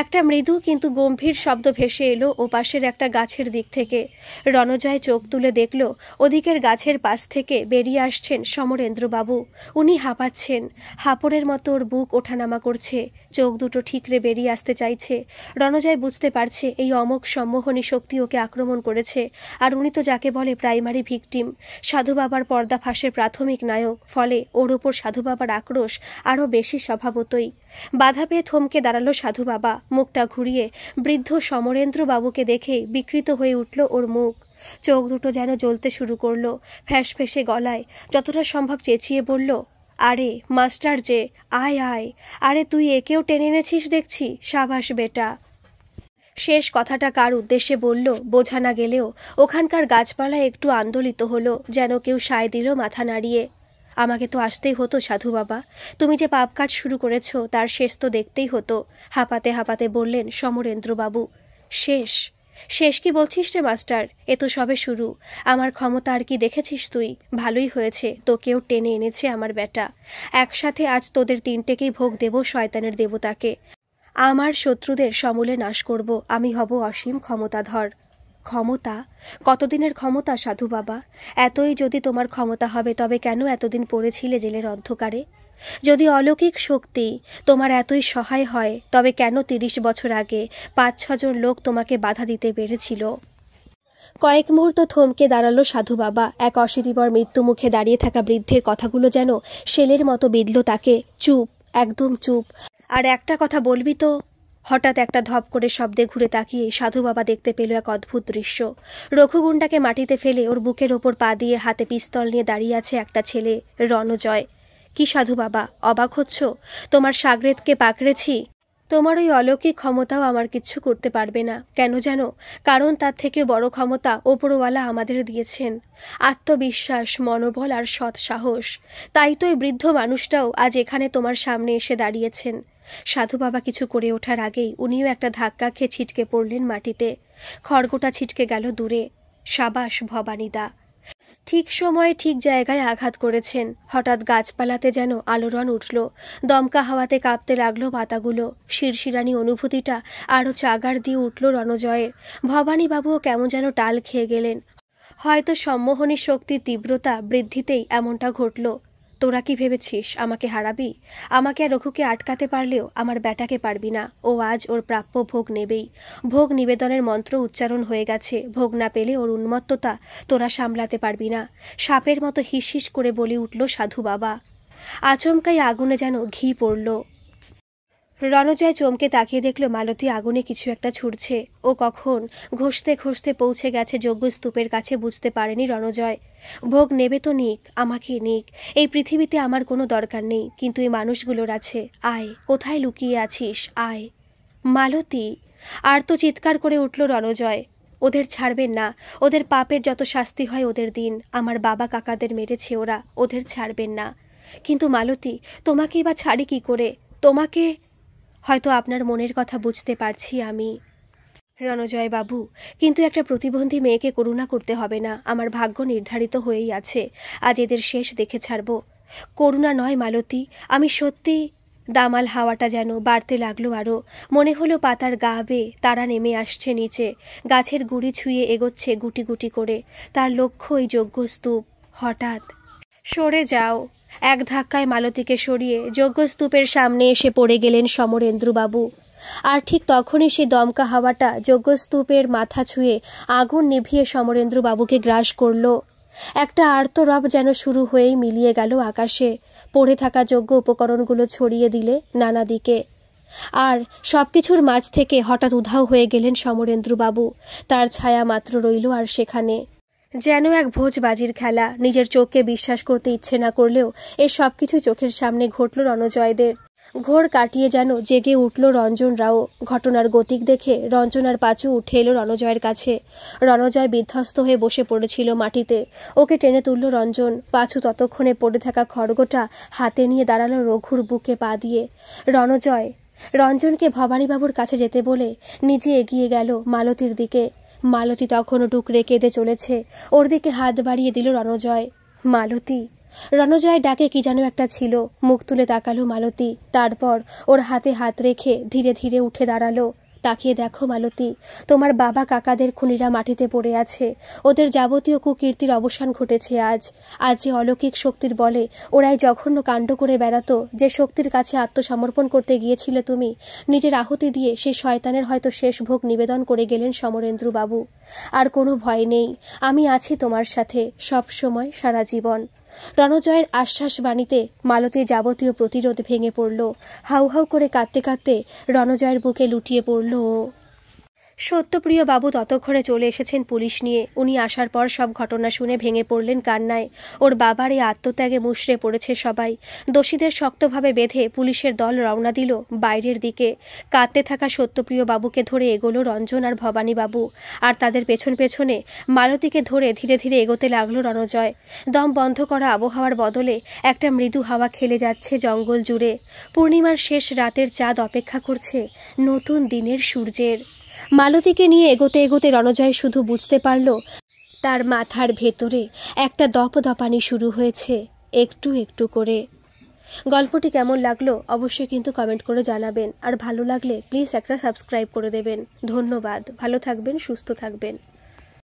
একটা মৃদু কিন্তু গম্ভীর শব্দ ভেসে এলো ও পাশের একটা গাছের দিক থেকে। রণজয় চোখ তুলে দেখল ওদিকের গাছের পাশ থেকে বেরিয়ে আসছেন সমরেন্দ্রবাবু। উনি হাঁপাচ্ছেন। হাঁপড়ের মতো ওর বুক ওঠানামা করছে, চোখ দুটো ঠিকরে বেরিয়ে আসতে চাইছে। রণজয় বুঝতে পারছে এই অমোঘ সম্মোহনী শক্তি ওকে আক্রমণ করেছে। আর উনি তো যাকে বলে প্রাইমারি ভিকটিম, সাধু বাবার পর্দা ফাঁসের প্রাথমিক নায়ক। ফলে ওর ওপর সাধু বাবার আক্রোশ আরও বেশি স্বভাবতই। বাধা পেয়ে থমকে দাঁড়ালো সাধু বাবা। মুখটা ঘুরিয়ে বৃদ্ধ সমরেন্দ্রবাবুকে দেখে বিকৃত হয়ে উঠল ওর মুখ। চোখ দুটো যেন জ্বলতে শুরু করলো। ফ্যাঁসফেঁসে গলায় যতটা সম্ভব চেঁচিয়ে বলল, আরে মাস্টার যে, আয় আয়। আরে তুই একেও টেনে এনেছিস দেখছি, সাবাস বেটা। শেষ কথাটা কার উদ্দেশ্যে বলল বোঝা না গেলেও ওখানকার গাছপালা একটু আন্দোলিত হলো, যেন কেউ সায় দিল মাথা নাড়িয়ে। আমাকে তো আসতেই হতো সাধু বাবা। তুমি যে পাপ কাজ শুরু করেছ তার শেষ তো দেখতেই হতো, হাঁপাতে হাঁপাতে বললেন সমরেন্দ্রবাবু। শেষ? শেষ কি বলছিস রে মাস্টার? এ তো সবে শুরু। আমার ক্ষমতা আর কি দেখেছিস তুই? ভালোই হয়েছে তোকেও টেনে এনেছে আমার বেটা। একসাথে আজ তোদের 3টেকেই ভোগ দেব শয়তানের দেবতাকে। আমার শত্রুদের সমূলে নাশ করব। আমি হব অসীম ক্ষমতাধর। ক্ষমতা? কতদিনের ক্ষমতা সাধু বাবা? এতই যদি তোমার ক্ষমতা হবে, তবে কেন এতদিন পড়েছিলে জেলের অন্ধকারে? যদি অলৌকিক শক্তি তোমার এতই সহায় হয়, তবে কেন 30 বছর আগে 5-6 জন লোক তোমাকে বাধা দিতে পেরেছিল? কয়েক মুহূর্ত থমকে দাঁড়ালো সাধু বাবা। এক অশীতিপর মৃত্যু মুখে দাঁড়িয়ে থাকা বৃদ্ধের কথাগুলো যেন শেলের মতো বিঁধল তাকে। চুপ, একদম চুপ। আর একটা কথা বলবি তো? হঠাৎ একটা ধপ করে শব্দে ঘুরে তাকিয়ে সাধু বাবা দেখতে পেল এক অদ্ভুত দৃশ্য। রঘুগুণ্ডাকে মাটিতে ফেলে ওর বুকের ওপর পা দিয়ে হাতে পিস্তল নিয়ে দাঁড়িয়ে আছে একটা ছেলে, রণজয়। কি সাধু বাবা, অবাক হচ্ছ? তোমার সাগরেদকে পাকড়েছি। তোমার ওই অলৌকিক ক্ষমতাও আমার কিচ্ছু করতে পারবে না। কেন জানো? কারণ তার থেকে বড় ক্ষমতা ওপরওয়ালা আমাদের দিয়েছেন। আত্মবিশ্বাস, মনোবল আর সৎ সাহস। তাই তো এই বৃদ্ধ মানুষটাও আজ এখানে তোমার সামনে এসে দাঁড়িয়েছেন। সাধু বাবা কিছু করে ওঠার আগেই উনিও একটা ধাক্কা খেয়ে ছিটকে পড়লেন মাটিতে। খড়গোটা ছিটকে গেল দূরে। সাবাস ভবানীদা, ঠিক সময়ে ঠিক জায়গায় আঘাত করেছেন। হঠাৎ গাছপালাতে যেন আলোড়ন উঠল। দমকা হাওয়াতে কাঁপতে লাগলো পাতাগুলো। শিরশিরানি অনুভূতিটা আরও চাগার দিয়ে উঠল রণজয়ের। ভবানীবাবুও কেমন যেন টাল খেয়ে গেলেন। হয়তো সম্মোহনী শক্তির তীব্রতা বৃদ্ধিতেই এমনটা ঘটল। তোরা কি ভেবেছিস আমাকে হারাবি? আমাকে আর রঘুকে আটকাতে পারলেও আমার ব্যাটাকে পারবি না। ও আজ ওর প্রাপ্য ভোগ নেবেই। ভোগ নিবেদনের মন্ত্র উচ্চারণ হয়ে গেছে। ভোগ না পেলে ওর উন্মত্ততা তোরা সামলাতে পারবি না। সাপের মতো হিস হিস করে বলে উঠল সাধু বাবা। আচমকাই আগুনে যেন ঘি পড়ল। রণজয় চমকে তাকিয়ে দেখল মালতী আগুনে কিছু একটা ছুড়ছে। ও কখন ঘষতে ঘষতে পৌঁছে গেছে যজ্ঞস্তূপের কাছে বুঝতে পারেনি রণজয়। ভোগ নেবে তো নিক, আমাকে নিক। এই পৃথিবীতে আমার কোনো দরকার নেই, কিন্তু এই মানুষগুলোর আছে। আয়, কোথায় লুকিয়ে আছিস? আয়। মালতী! আর তো চিৎকার করে উঠল রণজয়। ওদের ছাড়বেন না। ওদের পাপের যত শাস্তি হয় ওদের দিন। আমার বাবা কাকাদের মেরেছে ওরা, ওদের ছাড়বেন না। কিন্তু মালতী, তোমাকেই বা ছাড়ি কি করে? তোমাকে হয়তো আপনার মনের কথা বুঝতে পারছি আমি, রণজয় বাবু, কিন্তু একটা প্রতিবন্ধী মেয়েকে করুণা করতে হবে না। আমার ভাগ্য নির্ধারিত হয়েই আছে। আজ এদের শেষ দেখে ছাড়ব। করুণা নয় মালতী, আমি সত্যি। দামাল হাওয়াটা যেন বাড়তে লাগলো আরও। মনে হলো পাতার গা বেয়ে তারা নেমে আসছে নিচে। গাছের গুড়ি ছুঁয়ে এগোচ্ছে গুটি গুটি করে। তার লক্ষ্য ওই যজ্ঞস্তূপ। হঠাৎ, সরে যাও! এক ধাক্কায় মালতীকে সরিয়ে যজ্ঞস্তূপের সামনে এসে পড়ে গেলেন সমরেন্দ্রবাবু। আর ঠিক তখনই সেই দমকা হাওয়াটা যজ্ঞস্তূপের মাথা ছুঁয়ে আগুন নিভিয়ে সমরেন্দ্রবাবুকে গ্রাস করল। একটা আর্তরব যেন শুরু হয়েই মিলিয়ে গেল আকাশে। পড়ে থাকা যজ্ঞ উপকরণগুলো ছড়িয়ে দিলে নানা দিকে। আর সবকিছুর মাঝ থেকে হঠাৎ উধাও হয়ে গেলেন সমরেন্দ্রবাবু। তার ছায়া মাত্র রইল আর সেখানে। যেন এক ভোজবাজির খেলা। নিজের চোখকে বিশ্বাস করতে ইচ্ছে না করলেও এ সব কিছু চোখের সামনে ঘটল রণজয়দের। ঘোর কাটিয়ে যেন জেগে উঠল রঞ্জন রাও। ঘটনার গতিক দেখে রঞ্জনার পাঁচু উঠে এলো রণজয়ের কাছে। রণজয় বিধ্বস্ত হয়ে বসে পড়েছিল মাটিতে। ওকে টেনে তুলল রঞ্জন। পাঁচু ততক্ষণে পড়ে থাকা খড়গোটা হাতে নিয়ে দাঁড়ালো রঘুর বুকে পা দিয়ে। রণজয় রঞ্জনকে ভবানীবাবুর কাছে যেতে বলে নিজে এগিয়ে গেল মালতীর দিকে। মালতী তখনও টুকরে কেঁদে চলেছে। ওর দিকে হাত বাড়িয়ে দিল রণজয়। মালতী! রণজয়ের ডাকে কি যেন একটা ছিল। মুখ তুলে তাকালো মালতী। তারপর ওর হাতে হাত রেখে ধীরে ধীরে উঠে দাঁড়ালো। তাকিয়ে দেখো মালতী, তোমার বাবা কাকাদের খুনিরা মাটিতে পড়ে আছে। ওদের যাবতীয় কুকীর্তির অবসান ঘটেছে আজ। আজ যে অলৌকিক শক্তির বলে ওরাই জঘন্য কাণ্ড করে বেড়াতো, যে শক্তির কাছে আত্মসমর্পণ করতে গিয়েছিলে তুমি, নিজের আহুতি দিয়ে সেই শয়তানের হয়তো শেষ ভোগ নিবেদন করে গেলেন সমরেন্দ্রবাবু। আর কোনো ভয় নেই, আমি আছি তোমার সাথে সব সময়, সারা জীবন। রণজয়ের আশ্বাস বাণীতে মালতীর যাবতীয় প্রতিরোধ ভেঙে পড়ল। হাউ হাউ করে কাঁদতে কাঁদতে রণজয়ের বুকে লুটিয়ে পড়ল ও। সত্যপ্রিয় বাবু ততক্ষণে চলে এসেছেন পুলিশ নিয়ে। উনি আসার পর সব ঘটনা শুনে ভেঙে পড়লেন কান্নায়। ওর বাবার এই আত্মত্যাগে মুষড়ে পড়েছে সবাই। দোষীদের শক্তভাবে বেঁধে পুলিশের দল রওনা দিল বাইরের দিকে। কাঁদতে থাকা সত্যপ্রিয় বাবুকে ধরে এগোলো রঞ্জন আর ভবানীবাবু। আর তাদের পেছন পেছনে মালতীকে ধরে ধীরে ধীরে এগোতে লাগলো রণজয়। দম বন্ধ করা আবহাওয়ার বদলে একটা মৃদু হাওয়া খেলে যাচ্ছে জঙ্গল জুড়ে। পূর্ণিমার শেষ রাতের চাঁদ অপেক্ষা করছে নতুন দিনের সূর্যের। মালতীকে নিয়ে এগোতে এগোতে রণজয় শুধু বুঝতে পারল তার মাথার ভেতরে একটা দপদপানি শুরু হয়েছে একটু একটু করে। গল্পটি কেমন লাগলো অবশ্যই কিন্তু কমেন্ট করে জানাবেন। আর ভালো লাগলে প্লিজ একটা সাবস্ক্রাইব করে দেবেন। ধন্যবাদ। ভালো থাকবেন, সুস্থ থাকবেন।